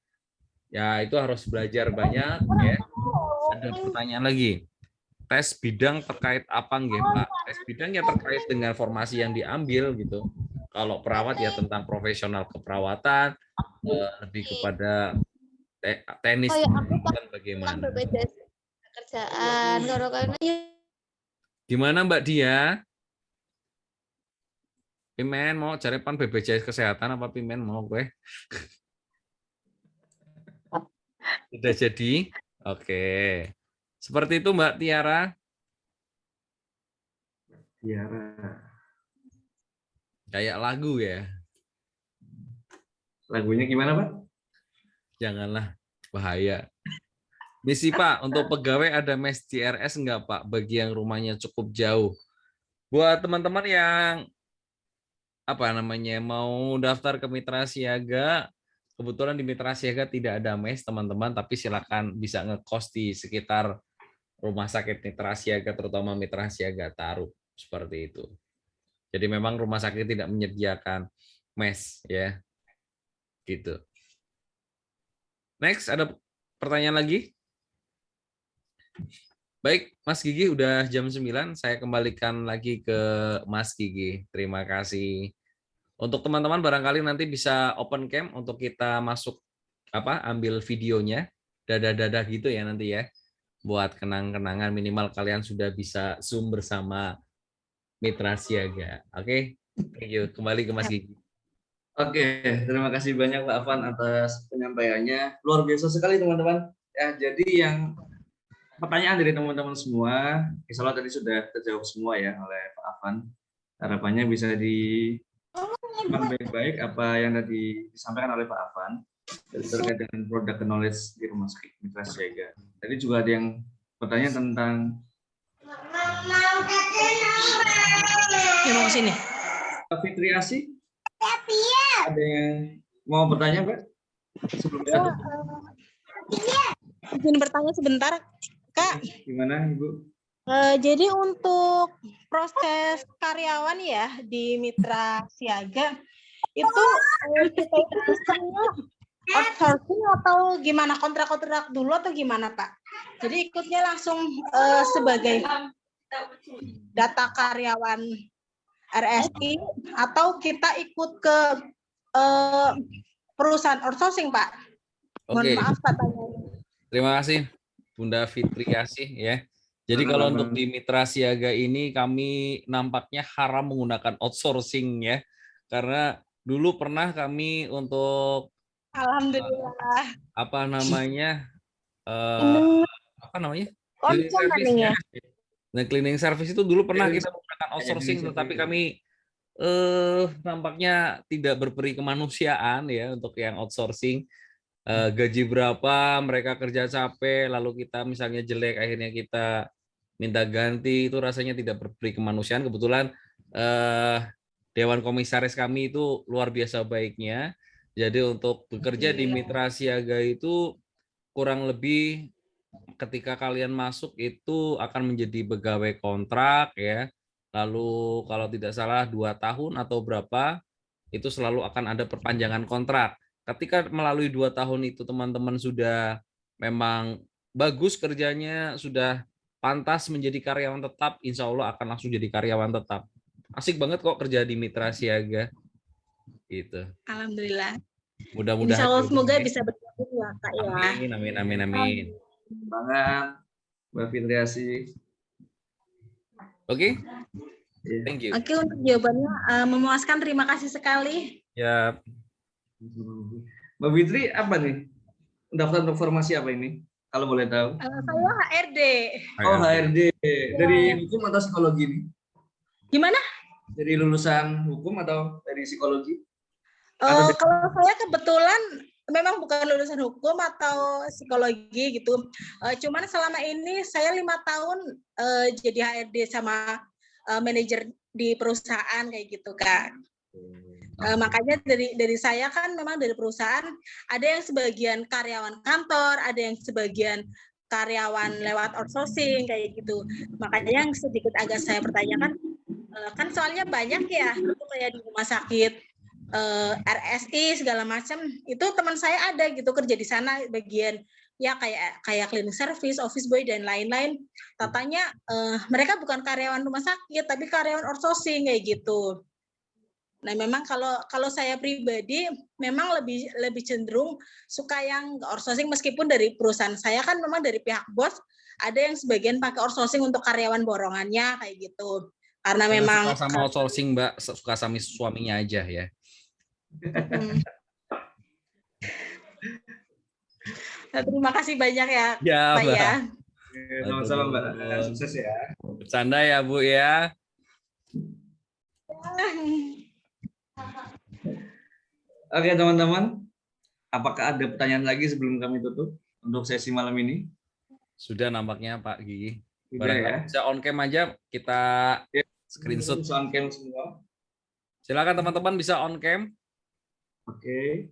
Ya itu harus belajar banyak ya. Ada pertanyaan lagi. Tes bidang terkait apa nggih, Pak? Tes bidang ya terkait dengan formasi yang diambil gitu. Kalau perawat ya tentang profesional keperawatan, lebih kepada teknis dan bagaimana. Berbeda kerjaan karena Gimana Mbak Dia? Pimen mau cari pan BPJS kesehatan apa Pimen mau gue? Sudah jadi? Oke. Seperti itu Mbak Tiara. Tiara. Kayak lagu ya. Lagunya gimana, Pak? Janganlah, bahaya. Misi Pak, untuk pegawai ada mes JRS enggak Pak, bagi yang rumahnya cukup jauh? Buat teman-teman yang mau daftar ke Mitra Siaga, kebetulan di Mitra Siaga tidak ada mes teman-teman, tapi silakan bisa ngekos di sekitar rumah sakit Mitra Siaga, terutama Mitra Siaga Tarup, seperti itu. Jadi memang rumah sakit tidak menyediakan mes ya. Gitu. Next, ada pertanyaan lagi? Baik, Mas Gigi udah jam 9, saya kembalikan lagi ke Mas Gigi. Terima kasih. Untuk teman-teman barangkali nanti bisa open cam untuk kita masuk ambil videonya dadah-dadah gitu ya nanti ya. Buat kenang-kenangan minimal kalian sudah bisa Zoom bersama Mitra Siaga. Oke. Thank you. Kembali ke Mas Gigi. Oke, terima kasih banyak Pak Afan atas penyampaiannya. Luar biasa sekali teman-teman. Ya, jadi yang pertanyaan dari teman-teman semua, insya Allah tadi sudah terjawab semua ya oleh Pak Afan. Harapannya bisa baik-baik apa yang tadi disampaikan oleh Pak Afan terkait dengan product knowledge di Rumah Sakit Mitra Siaga. Tadi juga ada yang bertanya tentang Mau sini. Fitriasi. Ada yang mau bertanya, Pak? Sebelum Ya, satu. izin bertanya sebentar, Kak. Gimana, Ibu? Jadi untuk proses karyawan ya di Mitra Siaga itu kita itu sistemnya outsourcing atau gimana, kontrak-kontrak dulu atau gimana Pak? Jadi ikutnya langsung sebagai data karyawan RSI atau kita ikut ke perusahaan outsourcing Pak? Mohon Oke. maaf katanya. Terima kasih Bunda Fitriasih ya. Jadi kalau untuk di Mitra Siaga ini kami nampaknya haram menggunakan outsourcing ya. Karena dulu pernah kami untuk Alhamdulillah. apa namanya? Cleaning service ya. Nah, cleaning service itu dulu pernah kita menggunakan outsourcing tetapi kami nampaknya tidak berperi kemanusiaan ya untuk yang outsourcing. Gaji berapa, mereka kerja capek, lalu kita misalnya jelek, akhirnya kita minta ganti, itu rasanya tidak berperi kemanusiaan. Kebetulan Dewan Komisaris kami itu luar biasa baiknya. Jadi untuk bekerja di Mitra Siaga itu kurang lebih ketika kalian masuk itu akan menjadi pegawai kontrak ya. Lalu kalau tidak salah 2 tahun atau berapa, itu selalu akan ada perpanjangan kontrak. Ketika melalui 2 tahun itu teman-teman sudah memang bagus kerjanya, sudah pantas menjadi karyawan tetap, insya Allah akan langsung jadi karyawan tetap. Asik banget kok kerja di Mitra Siaga. Gitu. Alhamdulillah. Mudah-mudahan. Insya Allah semoga bisa bergabung ya Kak ya. Amin, amin, amin, amin. Banget, Mbak Fitriasi. Oke. Thank you. Oke, untuk jawabannya memuaskan. Terima kasih sekali. Ya. Mbak Fitri, apa nih? Daftar informasi apa ini? Kalau boleh tahu. Saya HRD. Oh, HRD. Dari hukum atau psikologi nih? Gimana? Dari lulusan hukum atau dari psikologi? Kalau saya kebetulan memang bukan lulusan hukum atau psikologi gitu. Cuman selama ini saya 5 tahun jadi HRD sama manajer di perusahaan kayak gitu Kak. Makanya dari saya kan memang dari perusahaan ada yang sebagian karyawan kantor, ada yang sebagian karyawan lewat outsourcing kayak gitu. Makanya yang sedikit agak saya pertanyakan kan soalnya banyak ya itu kayak di rumah sakit RSI segala macam itu teman saya ada gitu kerja di sana bagian ya kayak cleaning service, office boy dan lain-lain. Katanya mereka bukan karyawan rumah sakit tapi karyawan outsourcing kayak gitu. Nah, memang kalau saya pribadi memang lebih cenderung suka yang outsourcing meskipun dari perusahaan saya kan memang dari pihak bos ada yang sebagian pakai outsourcing untuk karyawan borongannya kayak gitu. Karena memang suka sama outsourcing Mbak, suka sama suaminya aja ya. Terima kasih banyak ya, Ya, Pak Mbak. ya. Sama-sama Mbak, sukses ya. Bercanda ya Bu ya. Oke teman-teman, apakah ada pertanyaan lagi sebelum kami tutup untuk sesi malam ini? Sudah nampaknya Pak Gigi. Sudah ya. Bisa on cam aja kita screenshot. Bisa on cam semua. Silakan teman-teman bisa on cam. Oke.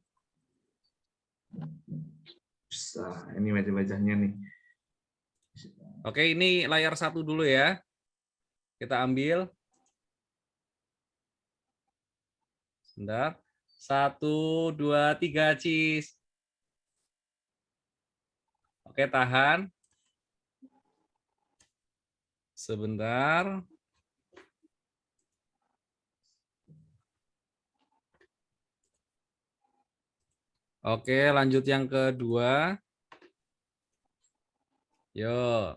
Bisa, ini wajah-wajahnya nih. Oke, ini layar 1 dulu ya. Kita ambil. Sebentar. 1, 2, 3, cheese. Oke, tahan. Sebentar. Oke, lanjut yang kedua. Yuk.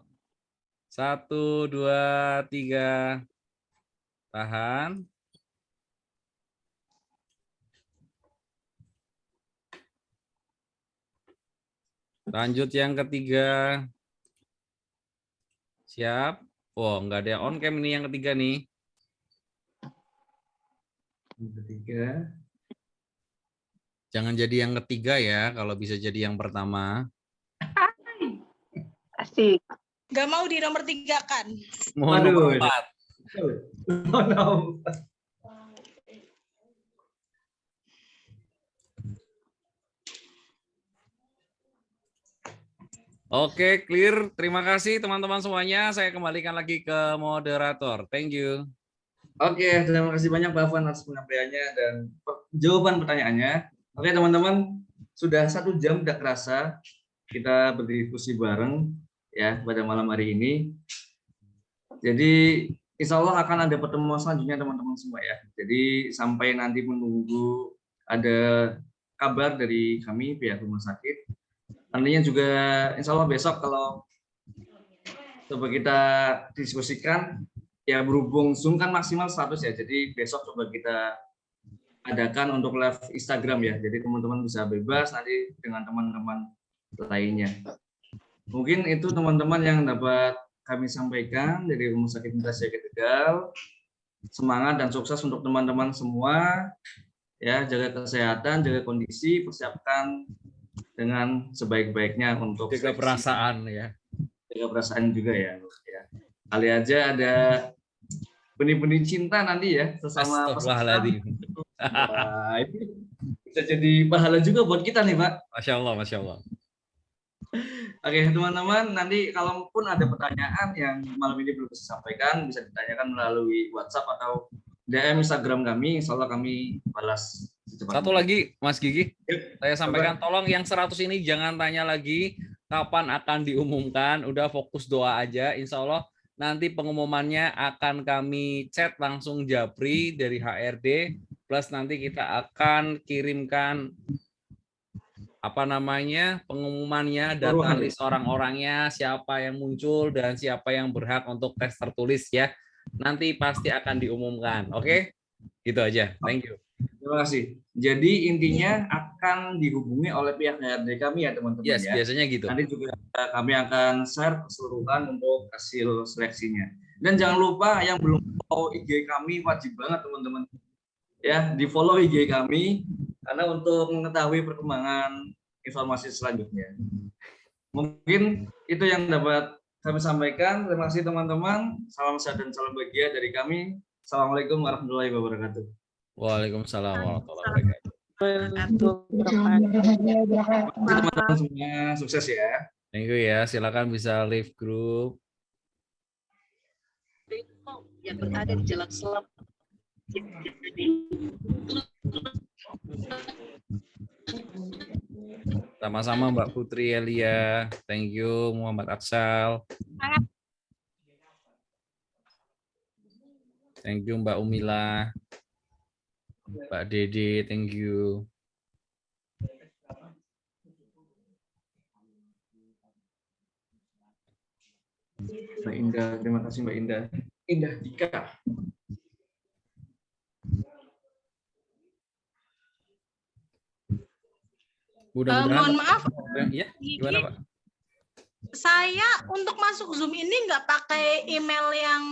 1, 2, 3. Tahan. Lanjut yang ketiga. Siap. Oh, nggak ada yang on cam ini yang ketiga nih. Yang ketiga. Jangan jadi yang ketiga ya, kalau bisa jadi yang pertama. Asik. Nggak mau di nomor 3 kan? Mohon Waduh. nomor 4. Oh, no. Oke, clear. Terima kasih teman-teman semuanya. Saya kembalikan lagi ke moderator. Thank you. Oke, terima kasih banyak Pak Afan atas penyampaiannya dan jawaban pertanyaannya. Oke teman-teman, sudah 1 jam tidak kerasa kita berdiskusi bareng ya pada malam hari ini. Jadi insya Allah akan ada pertemuan selanjutnya teman-teman semua ya. Jadi sampai nanti menunggu ada kabar dari kami pihak rumah sakit. Nantinya juga insya Allah besok kalau coba kita diskusikan ya, berhubung Zoom kan maksimal 100 ya, jadi besok coba kita adakan untuk live Instagram ya, jadi teman-teman bisa bebas nanti dengan teman-teman lainnya. Mungkin itu teman-teman yang dapat kami sampaikan dari Rumah Sakit Mitra Siaga Tegal. Semangat dan sukses untuk teman-teman semua ya, jaga kesehatan, jaga kondisi, persiapkan dengan sebaik-baiknya untuk Jaga perasaan ya. Jaga perasaan juga ya. Kali aja ada benih-benih cinta nanti ya sesama peserta. Wah, itu bisa jadi pahala juga buat kita nih, Pak. Masya Allah, Masya Allah. Oke, teman-teman, nanti kalaupun ada pertanyaan yang malam ini belum bisa sampaikan, bisa ditanyakan melalui WhatsApp atau DM Instagram kami, insya Allah kami balas secepatnya. Satu lagi, Mas Gigi, saya sampaikan, tolong yang 100 ini jangan tanya lagi kapan akan diumumkan, udah fokus doa aja, insya Allah nanti pengumumannya akan kami chat langsung Japri dari HRD, plus nanti kita akan kirimkan pengumumannya, data list orang-orangnya, siapa yang muncul dan siapa yang berhak untuk tes tertulis ya. Nanti pasti akan diumumkan. Oke? Gitu aja. Thank you. Terima kasih. Jadi intinya akan dihubungi oleh pihak HRD kami ya teman-teman Yes, ya. biasanya gitu. Nanti juga kami akan share keseluruhan untuk hasil seleksinya. Dan jangan lupa yang belum follow IG kami wajib banget teman-teman. Ya, di follow IG kami karena untuk mengetahui perkembangan informasi selanjutnya. Mungkin itu yang dapat kami sampaikan. Terima kasih teman-teman. Salam sehat dan salam bahagia dari kami. Assalamualaikum warahmatullahi wabarakatuh. Waalaikumsalam warahmatullahi wabarakatuh. Teman-teman semua sukses ya. Thank you ya. Silakan bisa leave group. Yang berada di Jalan Selam. Sama-sama Mbak Putri Elia. Thank you Muhammad Aksal. Thank you Mbak Umila. Mbak Dede, thank you. Mbak Indah, terima kasih Mbak Indah. Indah Dika. Mohon maaf, Ya, gimana Pak? saya untuk masuk Zoom ini nggak pakai email yang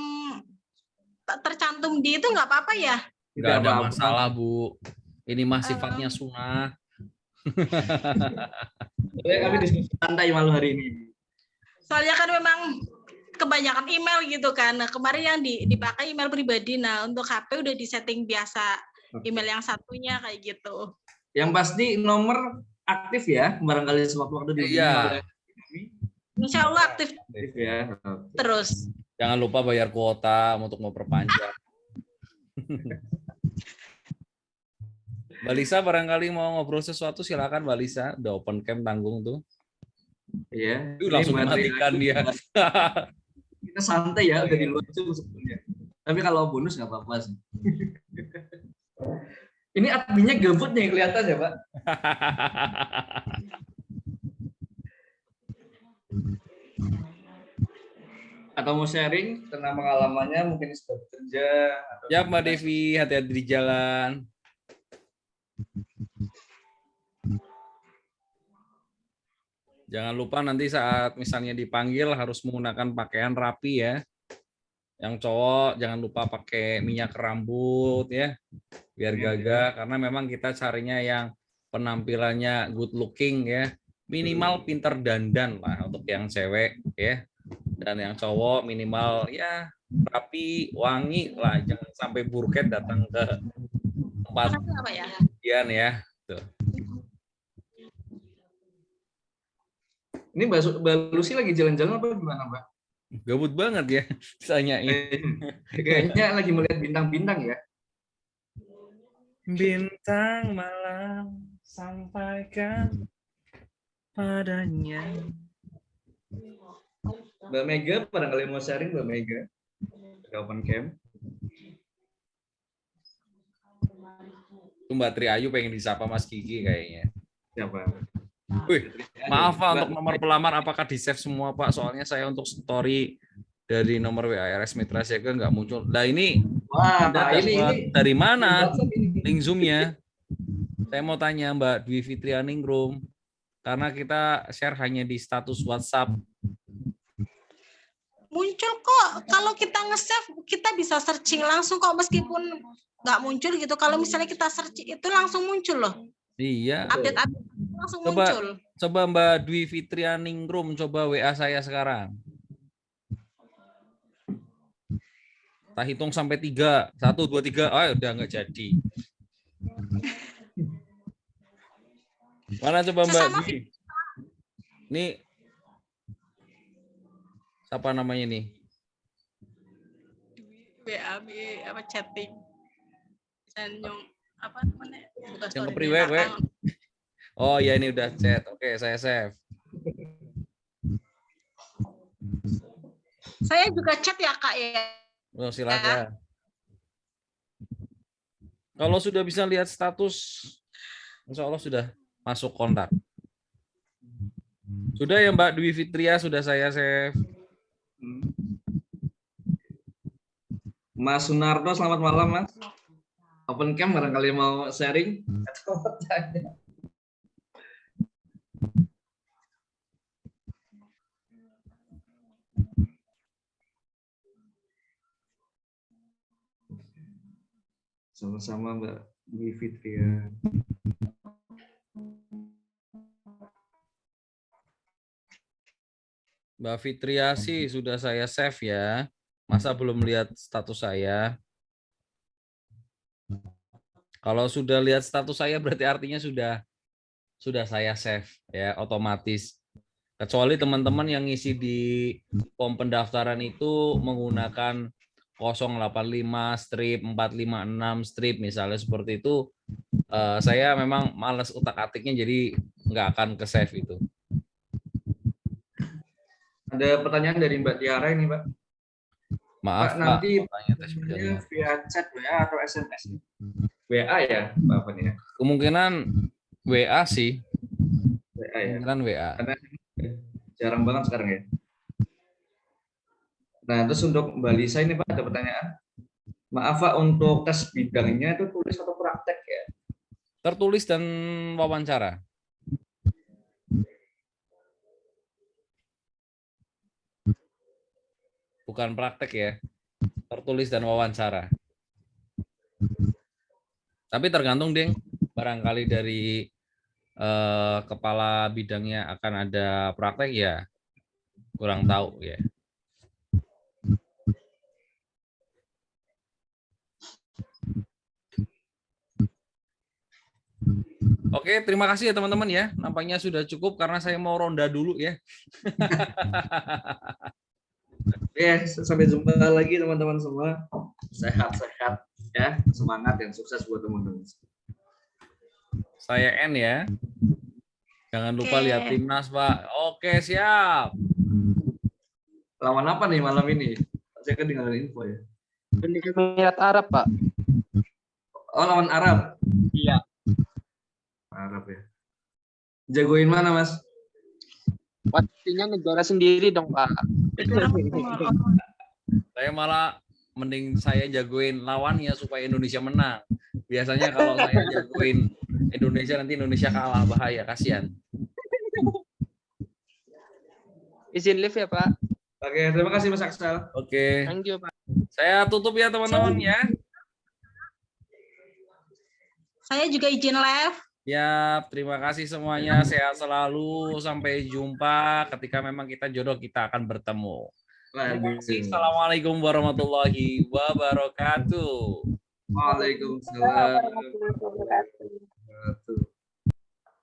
tercantum di itu nggak apa-apa ya? Nggak ada masalah Bu. Ini mah sifatnya sunnah. Kami diskusi santai malam hari ini. Soalnya kan memang kebanyakan email gitu kan. Nah, kemarin yang dipakai email pribadi. Nah, untuk HP udah disetting biasa. Email yang satunya kayak gitu. Yang pasti nomor aktif ya, barangkali sewaktu-waktu di Iya. Insya Allah aktif ya. terus. Jangan lupa bayar kuota untuk memperpanjang. Mbak Lisa barangkali mau ngobrol sesuatu, silakan Mbak Lisa. Udah open cam tanggung tuh. Iya. Langsung matikan dia. Kita santai ya, udah di luar Zoom sebetulnya. Tapi kalau bonus nggak apa-apa sih. Ini adminnya gabut nih kelihatan ya Pak. Atau mau sharing tentang pengalamannya, mungkin sudah bekerja. Atau Ya Mbak Devi, hati-hati di jalan. Jangan lupa nanti saat misalnya dipanggil harus menggunakan pakaian rapi ya. Yang cowok jangan lupa pakai minyak rambut ya, biar gagah. Karena memang kita carinya yang penampilannya good looking ya. Minimal pinter dandan lah untuk yang cewek ya. Dan yang cowok minimal ya rapi, wangi lah. Jangan sampai burket datang ke tempat Apa ya? ujian ya. Tuh. Ini Mbak Lucy lagi jalan-jalan apa gimana, Mbak? Gabut banget ya ditanyain. Kayaknya lagi melihat bintang-bintang ya. Bintang malam sampaikan padanya. Mbak Mega, barangkali mau sharing Mbak Mega. Ada open cam. Mbak Tri Ayu pengen disapa Mas Gigi kayaknya. Siapa? Wih, maaf Pak, untuk nomor pelamar apakah di-save semua Pak? Soalnya saya untuk story dari nomor WA RS Mitra Siaga nggak muncul. Nah ini, Wah, Anda ini dari mana WhatsApp ini. link Zoom-nya? Saya mau tanya Mbak Dwi Fitrianingrum, karena kita share hanya di status WhatsApp. Muncul kok. Kalau kita nge-save, kita bisa searching langsung kok meskipun nggak muncul gitu. Kalau misalnya kita searching itu langsung muncul loh. Iya. Update langsung Coba, muncul. coba Mbak Dwi Fitrianingrum, coba WA saya sekarang. Kita hitung sampai 3. 1, 2, 3. Oh, udah nggak jadi. Mana coba Mbak Dwi? Ini siapa namanya nih? WA apa chatting. Senyum apa namanya? Bukan Yang story, nge-priwek, belakang. Oh ya ini udah chat. Oke, saya save. Saya juga chat ya Kak ya. Oh, silakan. Kalau sudah bisa lihat status, insya Allah sudah masuk kontak. Sudah ya Mbak Dwi Fitria, sudah saya save. Mas Sunardo, selamat malam Mas. Open cam barangkali mau sharing atau tanya. Sama-sama Mbak Dwi Fitria. Mbak Fitria sih sudah saya save ya. Masa belum lihat status saya? Kalau sudah lihat status saya berarti artinya sudah saya save ya otomatis. Kecuali teman-teman yang ngisi di form pendaftaran itu menggunakan 085 strip 456 strip misalnya seperti itu, saya memang males utak-atiknya jadi nggak akan ke save itu. Ada pertanyaan dari Mbak Tiara ini Pak. Maaf Pak, nanti tanya tes bidangnya. via chat WA atau SMS? WA ya Pak Afan ya? Kemungkinan WA sih. WA ya. Kemungkinan WA. Karena jarang banget sekarang ya. Nah, terus untuk Mbak Lisa ini Pak ada pertanyaan. Maaf Pak, untuk tes bidangnya itu tulis atau praktek ya? Tertulis dan wawancara. Bukan praktek ya. Tertulis dan wawancara. Tapi tergantung Deng, barangkali dari kepala bidangnya akan ada praktek ya. Kurang tahu ya. Oke, terima kasih ya teman-teman ya. Nampaknya sudah cukup karena saya mau ronda dulu ya. Ya, sampai jumpa lagi teman-teman semua. Sehat-sehat ya, semangat dan sukses buat teman-teman. Saya N ya. Jangan lupa lihat timnas, Pak. Oke, siap. Lawan apa nih malam ini? Saya ketinggalan info ya. Uni Emirat Arab, Pak. Oh, lawan Arab. Iya. Arab ya. Jagoin mana, Mas? Pastinya negara sendiri dong, Pak. Saya malah mending saya jagoin lawannya supaya Indonesia menang. Biasanya kalau saya jagoin Indonesia, nanti Indonesia kalah, bahaya, kasihan. Izin live ya, Pak. Oke, terima kasih Mas Aksel. Oke, Thank you, Pak. saya tutup ya teman-teman ya. Saya juga izin live. Ya, terima kasih semuanya. Sehat selalu. Sampai jumpa. Ketika memang kita jodoh, kita akan bertemu. Terima kasih. Assalamualaikum warahmatullahi wabarakatuh. Waalaikumsalam. Warahmatullahi wabarakatuh.